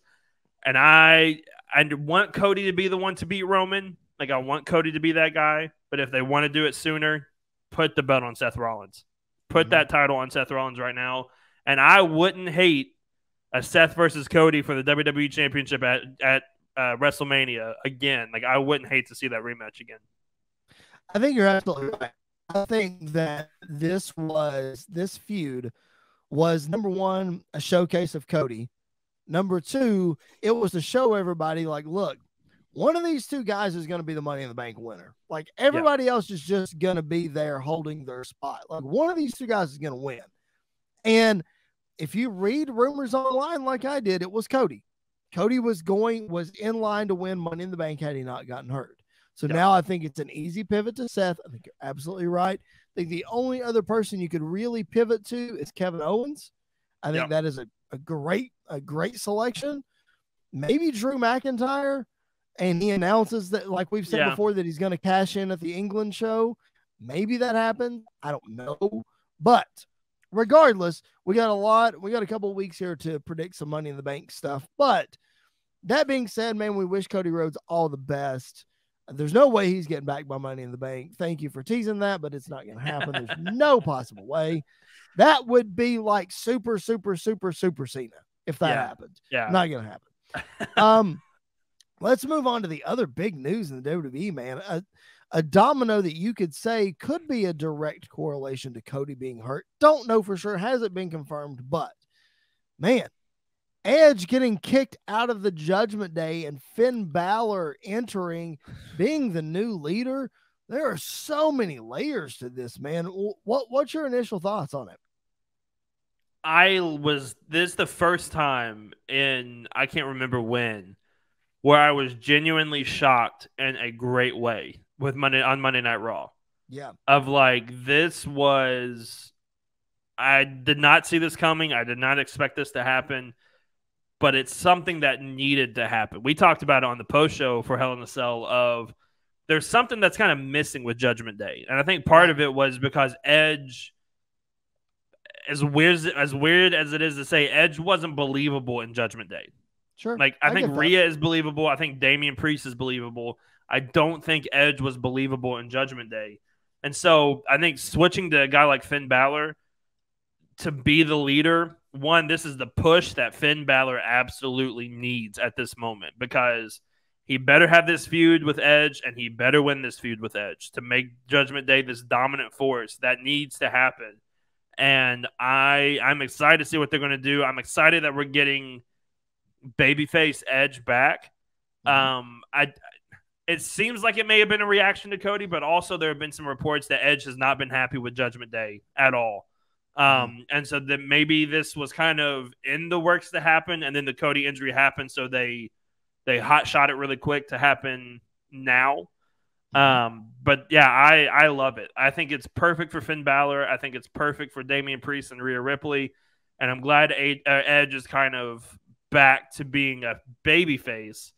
S2: And I want Cody to be the one to beat Roman. Like, I want Cody to be that guy. But if they want to do it sooner, put the belt on Seth Rollins. Put that title on Seth Rollins right now. And I wouldn't hate a Seth versus Cody for the WWE Championship at WrestleMania again. Like, I wouldn't hate to see that rematch again.
S1: I think you're absolutely right. I think that this feud was, number one, a showcase of Cody. Number two, it was to show everybody, like, look, one of these two guys is going to be the Money in the Bank winner. Like, everybody else is just going to be there holding their spot. Like, one of these two guys is going to win. And if you read rumors online like I did, it was Cody. Cody was in line to win Money in the Bank had he not gotten hurt. So now I think it's an easy pivot to Seth. I think you're absolutely right. I think the only other person you could really pivot to is Kevin Owens. I think that is a great selection. Maybe Drew McIntyre, and he announces that, like we've said before, that he's going to cash in at the England show. Maybe that happens. I don't know. But regardless, we got a couple of weeks here to predict some Money in the Bank stuff. But that being said, man, we wish Cody Rhodes all the best. There's no way he's getting back by Money in the Bank. Thank you for teasing that, but it's not going to happen. There's no possible way. That would be like super Cena if that happened. Yeah. Not going to happen. Let's move on to the other big news in the WWE, man. A domino that you could say could be a direct correlation to Cody being hurt. Don't know for sure. Hasn't been confirmed, but man, Edge getting kicked out of the Judgment Day and Finn Balor entering, being the new leader. There are so many layers to this, man. What's your initial thoughts on it?
S2: This is the first time in, I can't remember when, where I was genuinely shocked in a great way with Monday Night Raw.
S1: Yeah.
S2: Of like, I did not see this coming. I did not expect this to happen, but it's something that needed to happen. We talked about it on the post show for Hell in a Cell of there's something that's kind of missing with Judgment Day. And I think part of it was because Edge, as weird as it is to say, Edge wasn't believable in Judgment Day.
S1: Sure.
S2: Like, I think Rhea is believable. I think Damian Priest is believable. I don't think Edge was believable in Judgment Day. And so I think switching to a guy like Finn Balor to be the leader, one, this is the push that Finn Balor absolutely needs at this moment, because he better have this feud with Edge and he better win this feud with Edge to make Judgment Day this dominant force. That needs to happen. And I'm excited to see what they're going to do. I'm excited that we're getting babyface Edge back. It seems like it may have been a reaction to Cody, but also there have been some reports that Edge has not been happy with Judgment Day at all. And so that maybe this was kind of in the works to happen, and then the Cody injury happened, so they hot shot it really quick to happen now. But yeah, I love it. I think it's perfect for Finn Balor. I think it's perfect for Damian Priest and Rhea Ripley, and I'm glad Edge is kind of back to being a babyface.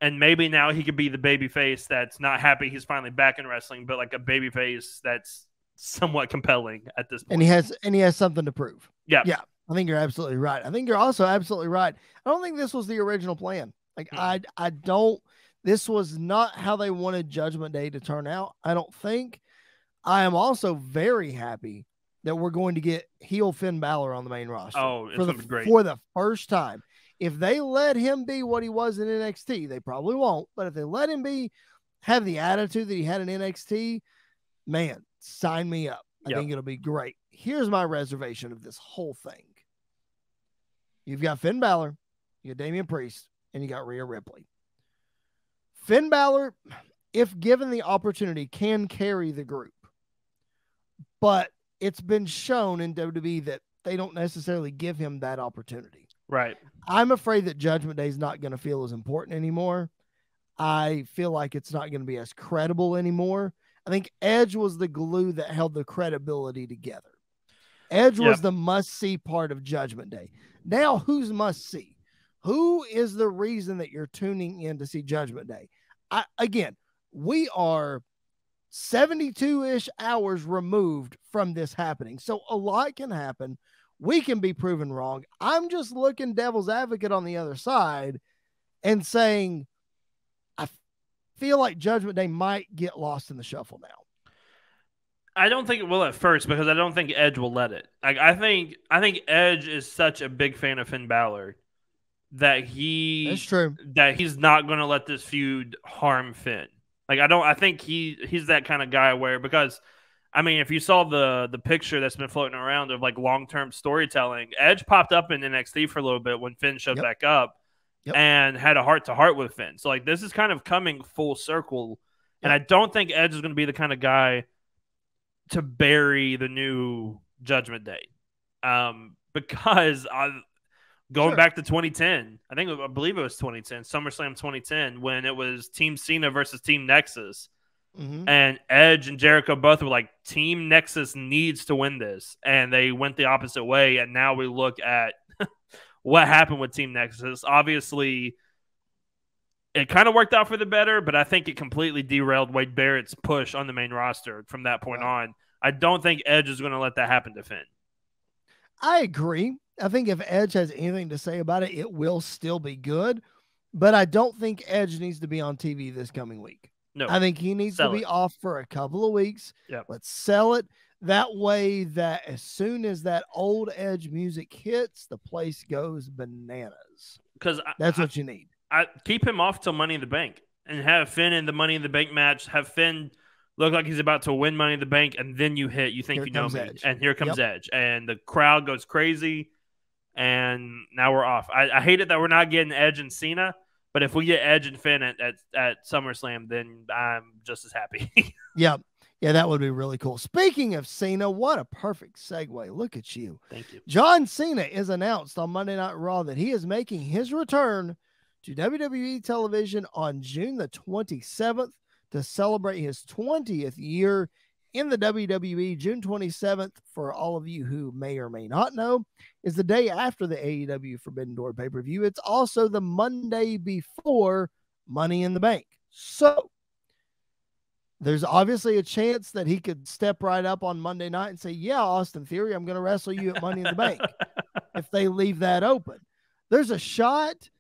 S2: And maybe now he could be the babyface that's not happy he's finally back in wrestling, but like a babyface that's somewhat compelling at this point.
S1: And he has something to prove.
S2: Yeah.
S1: Yeah. I think you're absolutely right. I think you're also absolutely right. I don't think this was the original plan. Like, this was not how they wanted Judgment Day to turn out. I don't think. I am also very happy that we're going to get heel Finn Balor on the main roster.
S2: Oh, it's going to be great.
S1: For the first time. If they let him be what he was in NXT, they probably won't, but if they let him have the attitude that he had in NXT, man, sign me up. I think it'll be great. Here's my reservation of this whole thing. You've got Finn Balor, you got Damian Priest, and you got Rhea Ripley. Finn Balor, if given the opportunity, can carry the group. But it's been shown in WWE that they don't necessarily give him that opportunity.
S2: Right.
S1: I'm afraid that Judgment Day is not going to feel as important anymore. I feel like it's not going to be as credible anymore. I think Edge was the glue that held the credibility together. Edge was the must-see part of Judgment Day. Now, who's must-see? Who is the reason that you're tuning in to see Judgment Day? Again, we are 72-ish hours removed from this happening. So a lot can happen. We can be proven wrong. I'm just looking devil's advocate on the other side and saying, I feel like Judgment Day might get lost in the shuffle now.
S2: I don't think it will at first because I don't think Edge will let it. Like I think Edge is such a big fan of Finn Balor that he's not going to let this feud harm Finn. Like I think he's that kind of guy where, because I mean, if you saw the picture that's been floating around of like long-term storytelling, Edge popped up in NXT for a little bit when Finn showed back up and had a heart-to-heart with Finn. So like this is kind of coming full circle, and I don't think Edge is going to be the kind of guy to bury the new Judgment Day, because going back to 2010, I believe it was 2010, SummerSlam 2010, when it was Team Cena versus Team Nexus, and Edge and Jericho both were like, Team Nexus needs to win this, and they went the opposite way, and now we look at what happened with Team Nexus. Obviously, it kind of worked out for the better, but I think it completely derailed Wade Barrett's push on the main roster from that point on. I don't think Edge is going to let that happen to Finn.
S1: I agree. I think if Edge has anything to say about it, it will still be good, but I don't think Edge needs to be on TV this coming week.
S2: No,
S1: I think he needs to be off for a couple of weeks. Let's sell it. That way that as soon as that old Edge music hits, the place goes bananas. Because that's what you need.
S2: I keep him off till Money in the Bank and have Finn in the Money in the Bank match. Have Finn look like he's about to win Money in the Bank, and then you think here you know me, Edge. And here comes Edge, and the crowd goes crazy, and now we're off. I hate it that we're not getting Edge and Cena, but if we get Edge and Finn at SummerSlam, then I'm just as happy.
S1: Yeah, that would be really cool. Speaking of Cena, what a perfect segue. Look at you.
S2: Thank you.
S1: John Cena is announced on Monday Night Raw that he is making his return to WWE television on June the 27th to celebrate his 20th year in the WWE. June 27th, for all of you who may or may not know, is the day after the AEW Forbidden Door pay-per-view. It's also the Monday before Money in the Bank. So there's obviously a chance that he could step right up on Monday night and say, yeah, Austin Theory, I'm going to wrestle you at Money in the Bank, if they leave that open. There's a shot.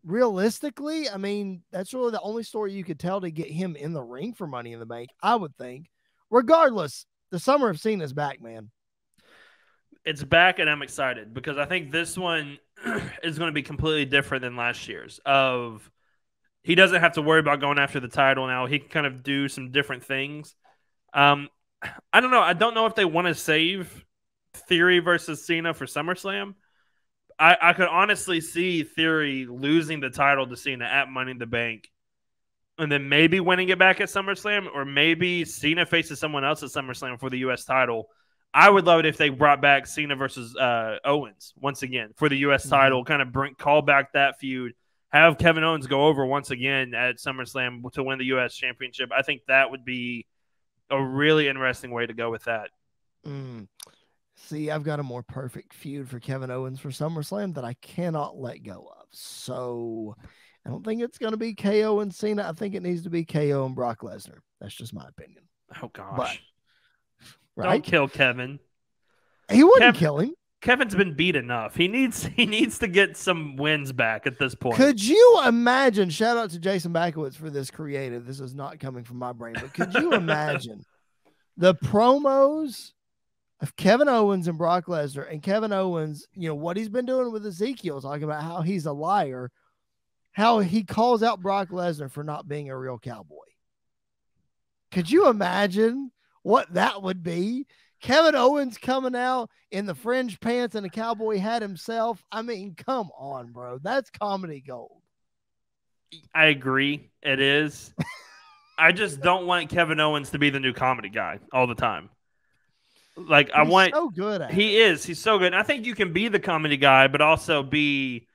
S1: Realistically, I mean, that's really the only story you could tell to get him in the ring for Money in the Bank, I would think. Regardless, the summer of Cena is back, man.
S2: It's back, and I'm excited because I think this one is going to be completely different than last year's. He doesn't have to worry about going after the title now. He can kind of do some different things. I don't know. I don't know if they want to save Theory versus Cena for SummerSlam. I could honestly see Theory losing the title to Cena at Money in the Bank and then maybe winning it back at SummerSlam, or maybe Cena faces someone else at SummerSlam for the U.S. title. I would love it if they brought back Cena versus Owens once again for the U.S. title, kind of call back that feud, have Kevin Owens go over once again at SummerSlam to win the U.S. championship. I think that would be a really interesting way to go with that.
S1: See, I've got a more perfect feud for Kevin Owens for SummerSlam that I cannot let go of. So I don't think it's going to be KO and Cena. I think it needs to be KO and Brock Lesnar. That's just my opinion.
S2: Oh, gosh.
S1: But, right?
S2: Don't kill Kevin.
S1: He wouldn't kill him.
S2: Kevin's been beat enough. He needs to get some wins back at this point.
S1: Could you imagine, shout out to Jason Bakowitz for this creative. This is not coming from my brain, but could you imagine the promos of Kevin Owens and Brock Lesnar, and Kevin Owens, what he's been doing with Ezekiel, talking about how he's a liar, how he calls out Brock Lesnar for not being a real cowboy. Could you imagine what that would be? Kevin Owens coming out in the fringe pants and a cowboy hat himself. I mean, come on, bro. That's comedy gold.
S2: I agree. It is. I just don't want Kevin Owens to be the new comedy guy all the time. Like,
S1: He's so good at
S2: he is. He's so good. And I think you can be the comedy guy, but also be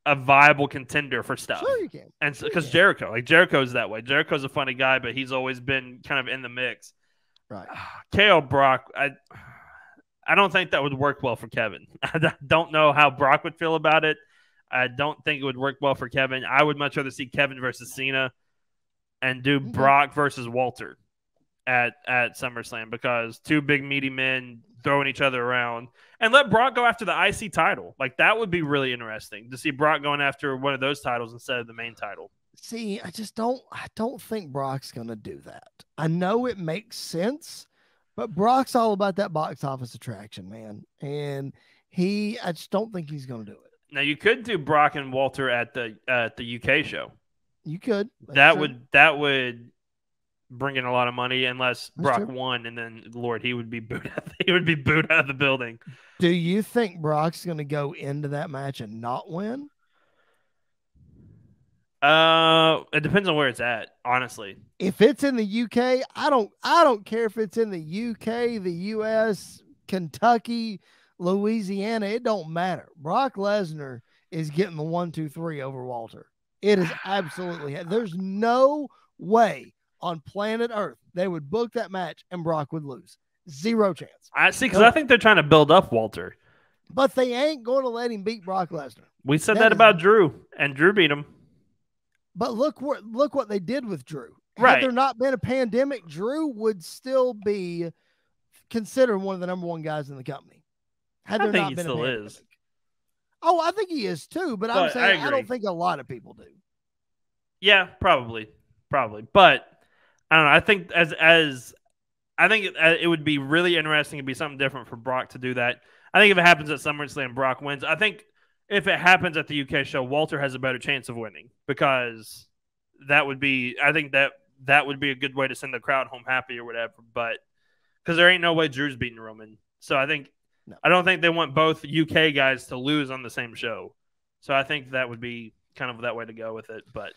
S2: a viable contender for stuff.
S1: Sure you can.
S2: And because Jericho's that way. Jericho's a funny guy, but he's always been kind of in the mix.
S1: Right.
S2: KO Brock, I don't think that would work well for Kevin. I don't know how Brock would feel about it. I don't think it would work well for Kevin. I would much rather see Kevin versus Cena and do Brock versus Walter at SummerSlam, because two big meaty men throwing each other around, and let Brock go after the IC title. Like, that would be really interesting to see Brock going after one of those titles instead of the main title.
S1: See, I don't think Brock's going to do that. I know it makes sense, but Brock's all about that box office attraction, man. And I just don't think he's going to do it.
S2: Now, you could do Brock and Walter at the UK show.
S1: You could.
S2: That would bring in a lot of money, unless Brock won, and then Lord, he would be booed out of the building.
S1: Do you think Brock's going to go into that match and not win?
S2: It depends on where it's at, honestly.
S1: If it's in the UK, I don't care if it's in the UK, the US, Kentucky, Louisiana, it don't matter. Brock Lesnar is getting the 1, 2, 3 over Walter. It is absolutely, there's no way on planet Earth they would book that match and Brock would lose. Zero chance.
S2: I see, because I think they're trying to build up Walter.
S1: But they ain't going to let him beat Brock Lesnar.
S2: We said that about Drew, and Drew beat him.
S1: But look what they did with Drew.
S2: Right.
S1: Had there not been a pandemic, Drew would still be considered one of the number one guys in the company. Had there not been a pandemic.
S2: Is.
S1: Oh, I think he is too, but I'm saying I don't think a lot of people do.
S2: Yeah, probably. But I don't know. I think it would be really interesting. It'd be something different for Brock to do that. I think if it happens at SummerSlam, Brock wins. I think if it happens at the UK show, Walter has a better chance of winning, because that would be, I think that would be a good way to send the crowd home happy or whatever. But because there ain't no way Drew's beating Roman. So I don't think they want both UK guys to lose on the same show. So I think that would be kind of that way to go with it. But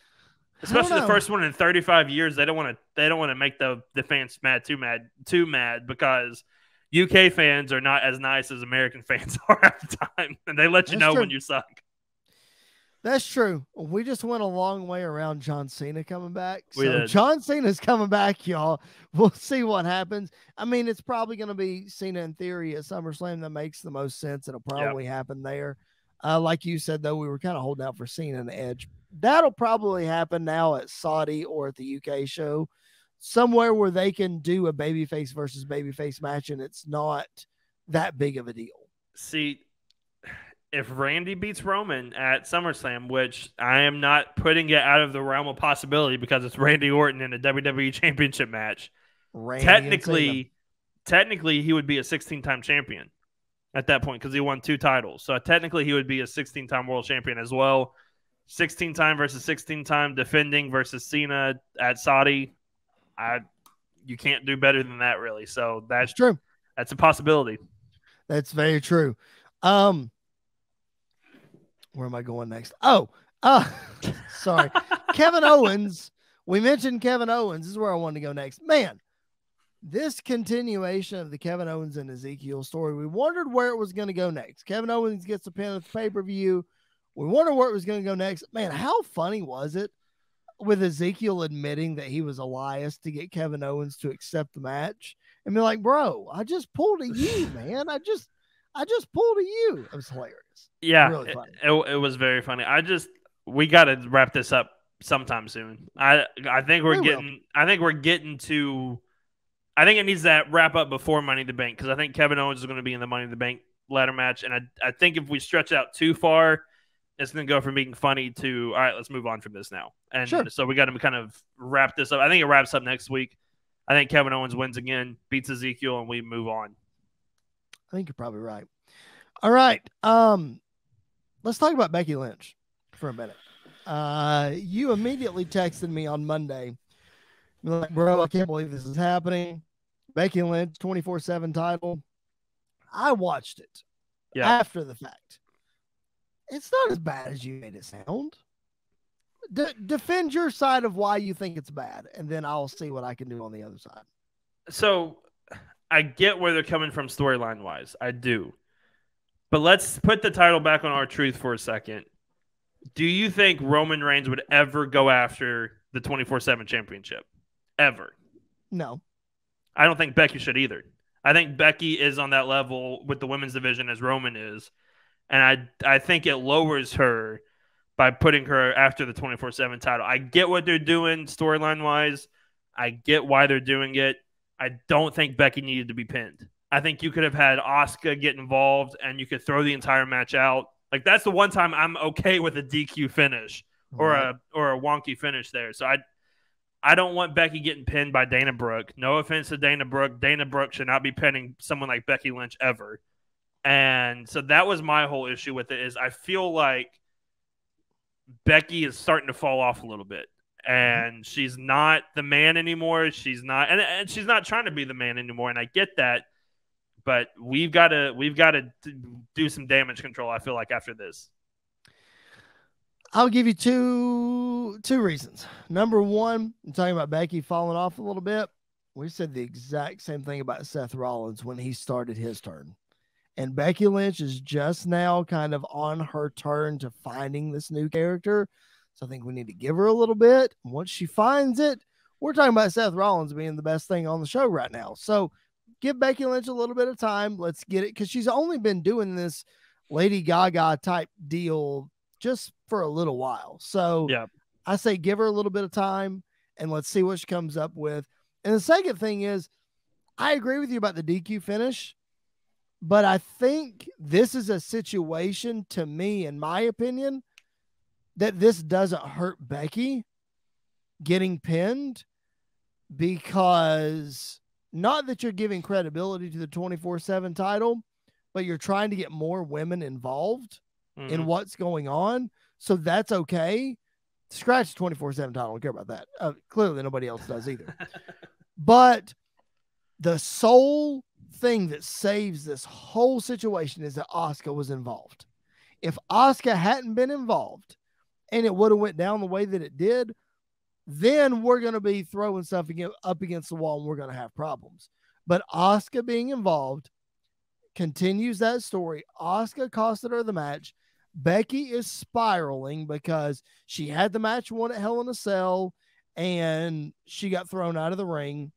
S2: especially the first one in 35 years, they don't want to make the fans too mad, because UK fans are not as nice as American fans are at the time, and they let you know when you suck.
S1: That's true. We just went a long way around John Cena coming back.
S2: So
S1: John Cena's coming back, y'all. We'll see what happens. I mean, it's probably going to be Cena in theory at SummerSlam. That makes the most sense. It'll probably happen there. Like you said, though, we were kind of holding out for Cena and Edge. That'll probably happen now at Saudi or at the UK show, somewhere where they can do a babyface versus babyface match, and it's not that big of a deal.
S2: See, if Randy beats Roman at SummerSlam, which I am not putting it out of the realm of possibility because it's Randy Orton in a WWE Championship match, technically he would be a 16-time champion at that point, because he won 2 titles. So technically he would be a 16-time world champion as well. 16-time versus 16-time defending versus Cena at Saudi. You can't do better than that, really. So that's
S1: true.
S2: That's a possibility.
S1: That's very true. Where am I going next? Sorry. Kevin Owens. We mentioned Kevin Owens. This is where I wanted to go next. Man, this continuation of the Kevin Owens and Ezekiel story, we wondered where it was going to go next. Kevin Owens gets a pin at the pay-per-view. We wondered where it was going to go next. Man, how funny was it with Ezekiel admitting that he was Elias to get Kevin Owens to accept the match and be like, bro, I just pulled a you, man. I just pulled a you. It was hilarious.
S2: Yeah,
S1: really funny.
S2: It was very funny. We got to wrap this up sometime soon. I think it needs that wrap up before Money in the Bank, because I think Kevin Owens is going to be in the Money in the Bank ladder match, and I think if we stretch it out too far, it's going to go from being funny to, all right, let's move on from this now. And so we got to kind of wrap this up. I think it wraps up next week. I think Kevin Owens wins again, beats Ezekiel, and we move on.
S1: think you're probably right. All right. Let's talk about Becky Lynch for a minute. You immediately texted me on Monday. You're like, bro, I can't believe this is happening. Becky Lynch, 24/7 title. I watched it after the fact. It's not as bad as you made it sound. Defend your side of why you think it's bad, and then I'll see what I can do on the other side.
S2: So I get where they're coming from storyline-wise. I do. But let's put the title back on R-Truth for a second. Do you think Roman Reigns would ever go after the 24/7 championship? Ever?
S1: No.
S2: I don't think Becky should either. I think Becky is on that level with the women's division as Roman is. And I think it lowers her by putting her after the 24/7 title. I get what they're doing storyline-wise. I get why they're doing it. I don't think Becky needed to be pinned. I think you could have had Asuka get involved and you could throw the entire match out. Like, that's the one time I'm okay with a DQ finish or a wonky finish there. So I don't want Becky getting pinned by Dana Brooke. No offense to Dana Brooke. Dana Brooke should not be pinning someone like Becky Lynch ever. And so that was my whole issue with it, is I feel like Becky is starting to fall off a little bit. And she's not the man anymore. She's not, and she's not trying to be the man anymore. And I get that, but we've got to do some damage control, I feel like, after this.
S1: I'll give you two reasons. Number one, I'm talking about Becky falling off a little bit. We said the exact same thing about Seth Rollins when he started his turn. And Becky Lynch is just now kind of on her turn to finding this new character. So I think we need to give her a little bit. Once she finds it, we're talking about Seth Rollins being the best thing on the show right now. So give Becky Lynch a little bit of time. Let's get it, because she's only been doing this Lady Gaga type deal just for a little while. So yeah, I say give her a little bit of time and let's see what she comes up with. And the second thing is, I agree with you about the DQ finish, but I think this is a situation, to me, in my opinion, that this doesn't hurt Becky getting pinned, because not that you're giving credibility to the 24/7 title, but you're trying to get more women involved in what's going on. So that's okay. Scratch the 24/7 title. I don't care about that. Clearly nobody else does either. But the sole thing that saves this whole situation is that Asuka was involved. If Asuka hadn't been involved and it would have went down the way that it did, then we're going to be throwing stuff up against the wall and we're going to have problems. But Asuka being involved continues that story. Asuka costed her the match. Becky is spiraling because she had the match won at Hell in a Cell and she got thrown out of the ring.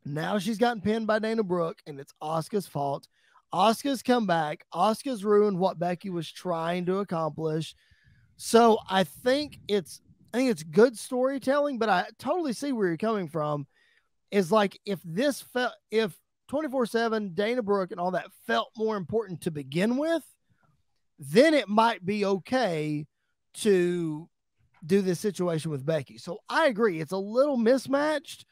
S1: Now she's gotten pinned by Dana Brooke and it's Asuka's fault. Asuka's come back. Asuka's ruined what Becky was trying to accomplish. So I think it's good storytelling, but I totally see where you're coming from. Is like, if 24/7 Dana Brooke and all that felt more important to begin with, then it might be okay to do this situation with Becky. So I agree. It's a little mismatched,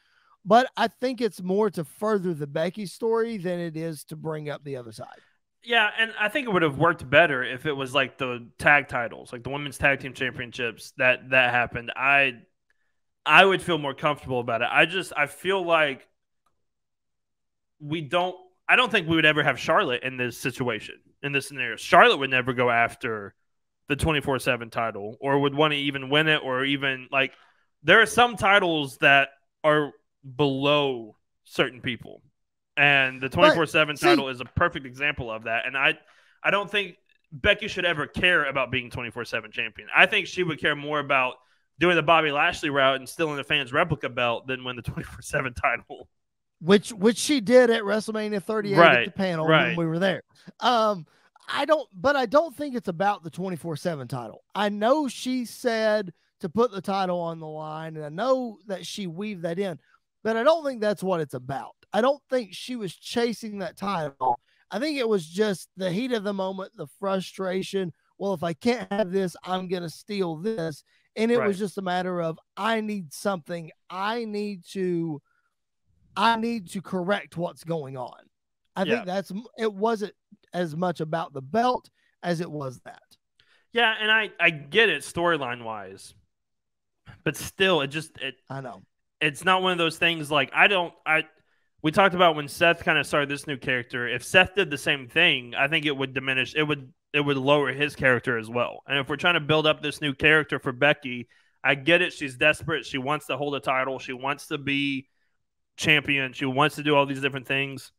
S1: but I think it's more to further the Becky story than it is to bring up the other side.
S2: Yeah, and I think it would have worked better if it was like the tag titles, like the women's tag team championships that happened. I would feel more comfortable about it. I feel like I don't think we would ever have Charlotte in this situation, in this scenario. Charlotte would never go after the 24/7 title or would want to even win it, or even, like, there are some titles that are below certain people. And the 24/7 title is a perfect example of that. And I don't think Becky should ever care about being 24/7 champion. I think she would care more about doing the Bobby Lashley route and stealing the fans' replica belt than win the 24/7 title.
S1: Which she did at WrestleMania 38 at the panel when we were there. I don't think it's about the 24/7 title. I know she said to put the title on the line, and I know that she weaved that in, but I don't think that's what it's about. I don't think she was chasing that title. I think it was just the heat of the moment, the frustration. Well, if I can't have this, I'm going to steal this. And it was just a matter of, I need something. I need to correct what's going on. I think it wasn't as much about the belt as it was that.
S2: Yeah, and I get it storyline wise, but still,
S1: I know.
S2: It's not one of those things like we talked about when Seth kind of started this new character. If Seth did the same thing, I think it would diminish. It would lower his character as well. And if we're trying to build up this new character for Becky, I get it. She's desperate. She wants to hold a title. She wants to be champion. She wants to do all these different things.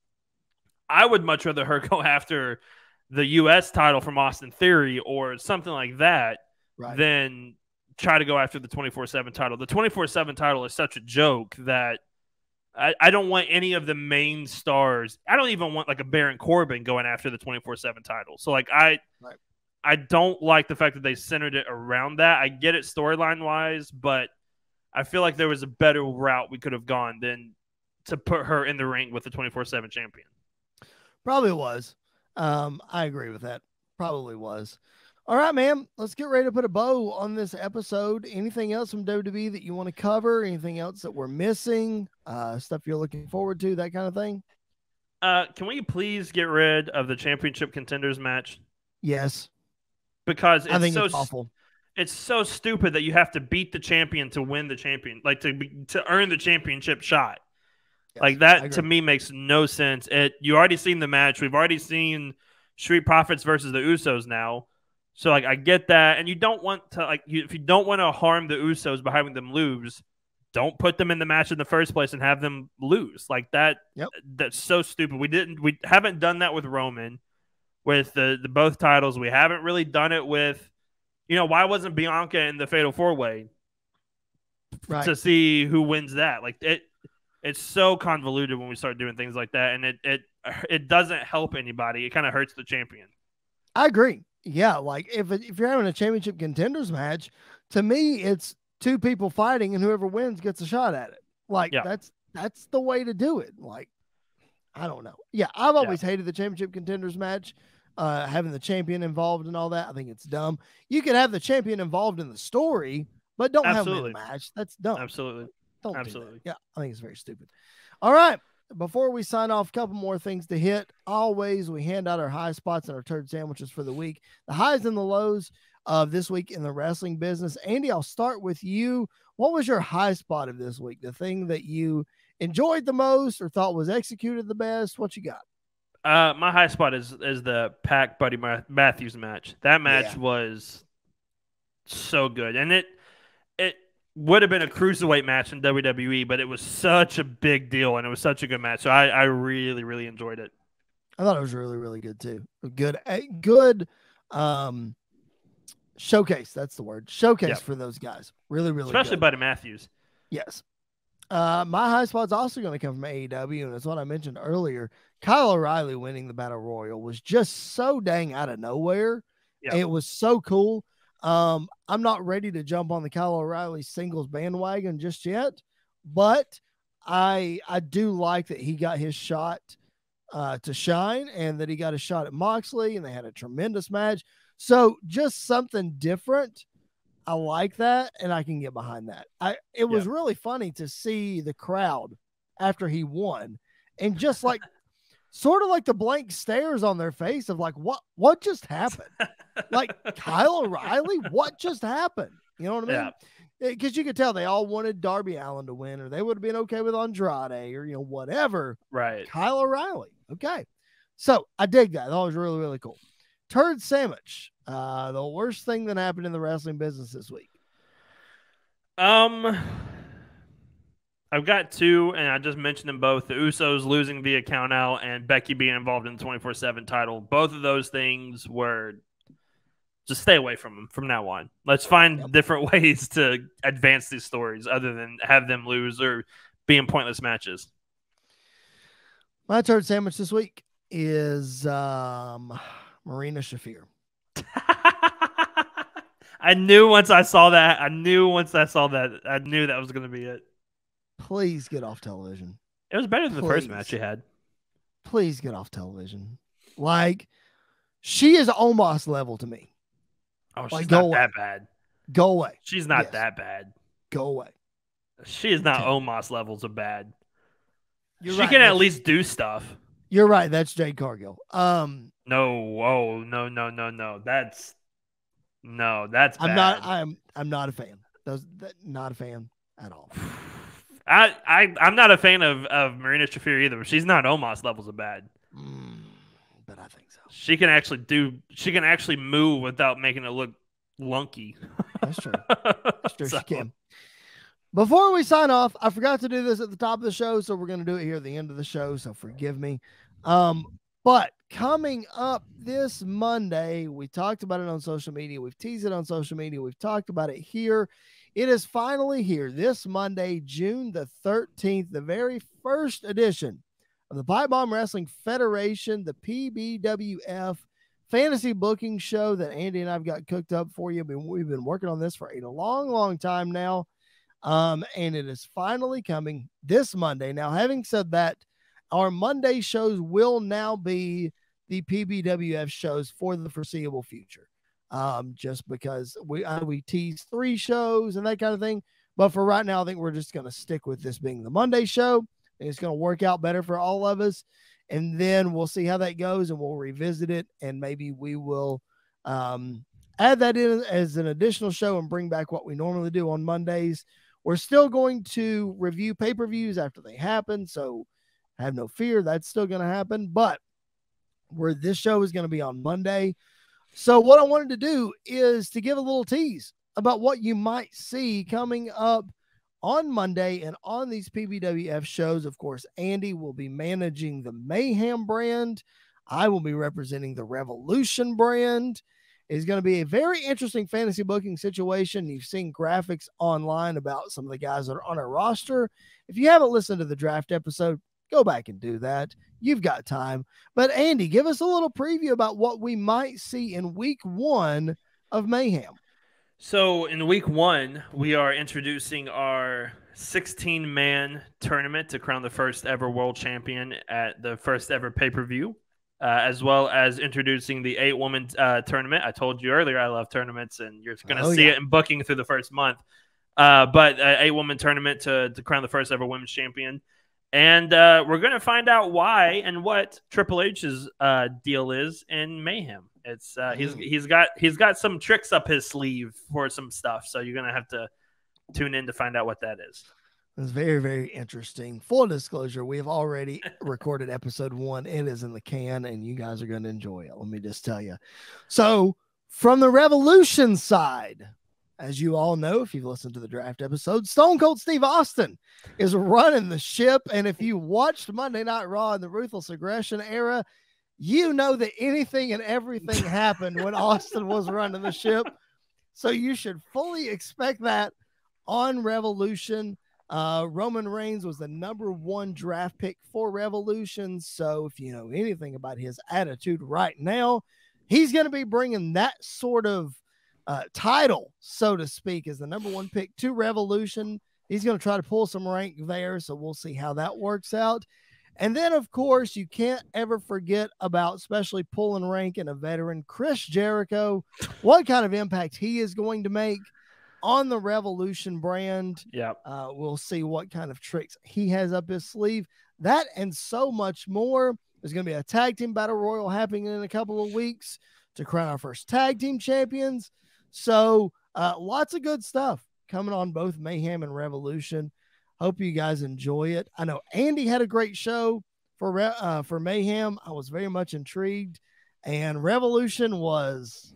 S2: I would much rather her go after the U.S. title from Austin Theory or something like that than try to go after the 24/7 title. The 24/7 title is such a joke that I don't want any of the main stars. I don't even want like a Baron Corbin going after the 24/7 title. So like I don't like the fact that they centered it around that. I get it storyline wise, but I feel like there was a better route we could have gone than to put her in the ring with the 24/7 champion.
S1: Probably was. I agree with that. Probably was. All right, man. Let's get ready to put a bow on this episode. Anything else from WWE that you want to cover? Anything else that we're missing? Stuff you're looking forward to? That kind of thing?
S2: Can we please get rid of the championship contenders match?
S1: Yes.
S2: Because
S1: it's awful.
S2: It's so stupid that you have to beat the champion to win the champion, like to earn the championship shot. Yes, like that to me makes no sense. You already seen the match. We've already seen Street Profits versus the Usos now. So like I get that, and you don't want to if you don't want to harm the Usos by having them lose, don't put them in the match in the first place and have them lose like that.
S1: Yep.
S2: That's so stupid. We haven't done that with Roman with the both titles. We haven't really done it with, why wasn't Bianca in the Fatal 4-Way to see who wins that? Like it's so convoluted when we start doing things like that, and it doesn't help anybody. It kind of hurts the champion.
S1: I agree. Yeah, like if you're having a championship contenders match, to me it's two people fighting and whoever wins gets a shot at it. Like that's the way to do it. Like I don't know. Yeah, I've always hated the championship contenders match, having the champion involved and all that. I think it's dumb. You could have the champion involved in the story, but don't have them in the match. That's dumb.
S2: Absolutely.
S1: Don't do that. Yeah, I think it's very stupid. All right. Before we sign off, a couple more things to hit. Always, we hand out our high spots and our turd sandwiches for the week. The highs and the lows of this week in the wrestling business. Andy, I'll start with you. What was your high spot of this week? The thing that you enjoyed the most or thought was executed the best? What you got?
S2: My high spot is the Pac Buddy Matthews match. That match was so good, and it would have been a cruiserweight match in WWE, but it was such a big deal, and it was such a good match. So I really, really enjoyed it.
S1: I thought it was really, really good too. Good showcase. That's the word. Showcase for those guys. Really, really
S2: especially
S1: good.
S2: Buddy Matthews.
S1: Yes. My high spot's also going to come from AEW, and it's what I mentioned earlier. Kyle O'Reilly winning the Battle Royal was just so dang out of nowhere. Yep. It was so cool. I'm not ready to jump on the Kyle O'Reilly singles bandwagon just yet, but I do like that he got his shot to shine and that he got a shot at Moxley, and they had a tremendous match. So just something different. I like that, and I can get behind that. It was really funny to see the crowd after he won, and just like sort of like the blank stares on their face of like, what just happened? Like Kyle O'Reilly, what just happened? You know what I mean? Because you could tell they all wanted Darby Allin to win, or they would have been okay with Andrade, or whatever.
S2: Right.
S1: Kyle O'Reilly. Okay. So I dig that. That was really, really cool. Turd sandwich. The worst thing that happened in the wrestling business this week.
S2: I've got two, and I just mentioned them both. The Usos losing via count out and Becky being involved in the 24/7 title. Both of those things were just stay away from them from now on. Let's find different ways to advance these stories other than have them lose or be in pointless matches.
S1: My turd sandwich this week is Marina Shafir.
S2: I knew once I saw that. I knew that was going to be it.
S1: Please get off television.
S2: It was better than the first match you had.
S1: Please get off television. Like, she is Omos level to me.
S2: Oh, she's not that bad.
S1: Go away.
S2: She's not that bad.
S1: Go away.
S2: She is not Omos levels of bad.
S1: She
S2: can at least do stuff.
S1: You're right. That's Jade Cargill.
S2: No, oh no. That's bad.
S1: I'm not a fan. Not a fan at all.
S2: I'm not a fan of Marina Shafir either. She's not Omos levels of bad.
S1: But I think so.
S2: She can actually move without making it look lunky.
S1: That's true. That's true. So, she can. Before we sign off, I forgot to do this at the top of the show, so we're going to do it here at the end of the show, so forgive me. But coming up this Monday, we talked about it on social media. We've teased it on social media. We've talked about it here. It is finally here this Monday, June the 13th, the very first edition of the PipeBomb Wrestling Federation, the PBWF fantasy booking show that Andy and I've got cooked up for you. We've been working on this for a long, long time now. And it is finally coming this Monday. Now, having said that, our Monday shows will now be the PBWF shows for the foreseeable future. Just because we tease 3 shows and that kind of thing. But for right now, I think we're just going to stick with this being the Monday show. And it's going to work out better for all of us. And then we'll see how that goes and we'll revisit it. And maybe we will add that in as an additional show and bring back what we normally do on Mondays. We're still going to review pay-per-views after they happen. So have no fear. That's still going to happen. But this show is going to be on Monday. So what I wanted to do is to give a little tease about what you might see coming up on Monday and on these PBWF shows. Of course, Andy will be managing the Mayhem brand. I will be representing the Revolution brand. It's going to be a very interesting fantasy booking situation. You've seen graphics online about some of the guys that are on our roster. If you haven't listened to the draft episode, go back and do that. You've got time. But Andy, give us a little preview about what we might see in week 1 of Mayhem.
S2: So in week 1, we are introducing our 16-man tournament to crown the first ever world champion at the first ever pay-per-view, as well as introducing the 8-woman tournament. I told you earlier I love tournaments, and you're going to see it in booking through the first month. But an 8-woman tournament to crown the first ever women's champion. And we're going to find out why and what Triple H's deal is in Mayhem. It's he's got some tricks up his sleeve for some stuff, so you're going to have to tune in to find out what that is.
S1: It's very, very interesting. Full disclosure, we have already recorded episode 1. It is in the can, and you guys are going to enjoy it. Let me just tell you. So from the Revolution side, as you all know, if you've listened to the draft episode, Stone Cold Steve Austin is running the ship. And if you watched Monday Night Raw in the Ruthless Aggression era, you know that anything and everything happened when Austin was running the ship. So you should fully expect that on Revolution. Roman Reigns was the #1 draft pick for Revolution. So if you know anything about his attitude right now, he's going to be bringing that sort of title, so to speak, as the #1 pick to Revolution. He's going to try to pull some rank there, so we'll see how that works out. And then, of course, you can't ever forget about, especially pulling rank in a veteran, Chris Jericho, what kind of impact he is going to make on the Revolution brand.
S2: Yeah,
S1: we'll see what kind of tricks he has up his sleeve. That and so much more. There's going to be a tag team battle royal happening in a couple of weeks to crown our first tag team champions. So lots of good stuff coming on both Mayhem and Revolution. Hope you guys enjoy it. I know Andy had a great show for Mayhem. I was very much intrigued, and Revolution was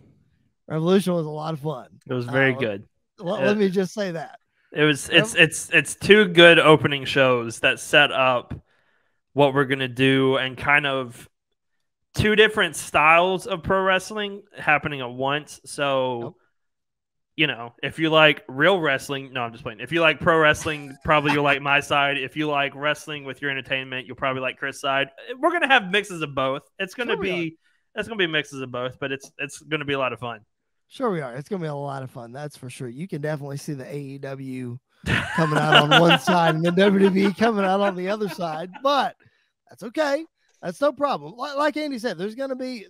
S1: a lot of fun.
S2: It was very good.
S1: Let me just say that
S2: it's 2 good opening shows that set up what we're gonna do, and kind of 2 different styles of pro wrestling happening at once. So, you know, if you like real wrestling, no, I'm just playing. If you like pro wrestling, probably you'll like my side. If you like wrestling with your entertainment, you'll probably like Chris' side. We're gonna have mixes of both. It's gonna be mixes of both, but it's gonna be a lot of fun.
S1: Sure we are. It's gonna be a lot of fun. That's for sure. You can definitely see the AEW coming out on one side and the WWE coming out on the other side, but that's okay. That's no problem. Like Andy said, there's gonna be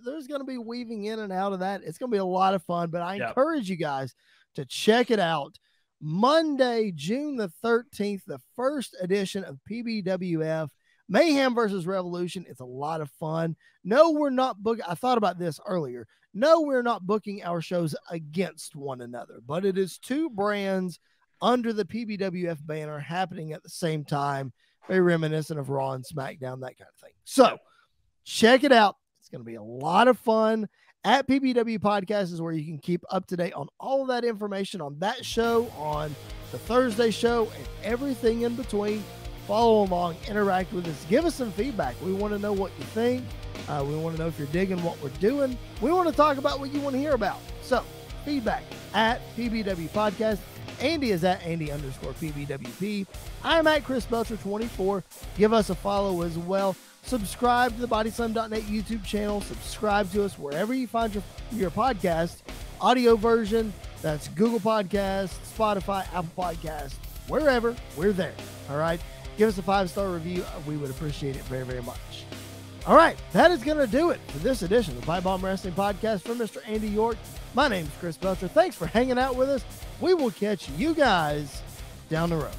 S1: weaving in and out of that. It's gonna be a lot of fun, but I encourage you guys to check it out. Monday, June the 13th, the first edition of PBWF Mayhem versus Revolution. It's a lot of fun. No, we're not booking. I thought about this earlier. No, we're not booking our shows against one another, but it is two brands under the PBWF banner happening at the same time. Very reminiscent of Raw and SmackDown, that kind of thing. So check it out. It's going to be a lot of fun. At PBW Podcast is where you can keep up to date on all of that information on that show, on the Thursday show, and everything in between. Follow along, interact with us, give us some feedback. We want to know what you think. We want to know if you're digging what we're doing. We want to talk about what you want to hear about. So, feedback at PBW Podcast. Andy is at Andy_PBWP. I'm at Chris Belcher 24. Give us a follow as well. Subscribe to the BodySlam.net YouTube channel. Subscribe to us wherever you find your podcast. Audio version, that's Google Podcasts, Spotify, Apple Podcasts, wherever, we're there. All right? Give us a 5-star review. We would appreciate it very, very much. All right, that is going to do it for this edition of the PipeBomb Wrestling Podcast from Mr. Andy York. My name is Chris Belcher. Thanks for hanging out with us. We will catch you guys down the road.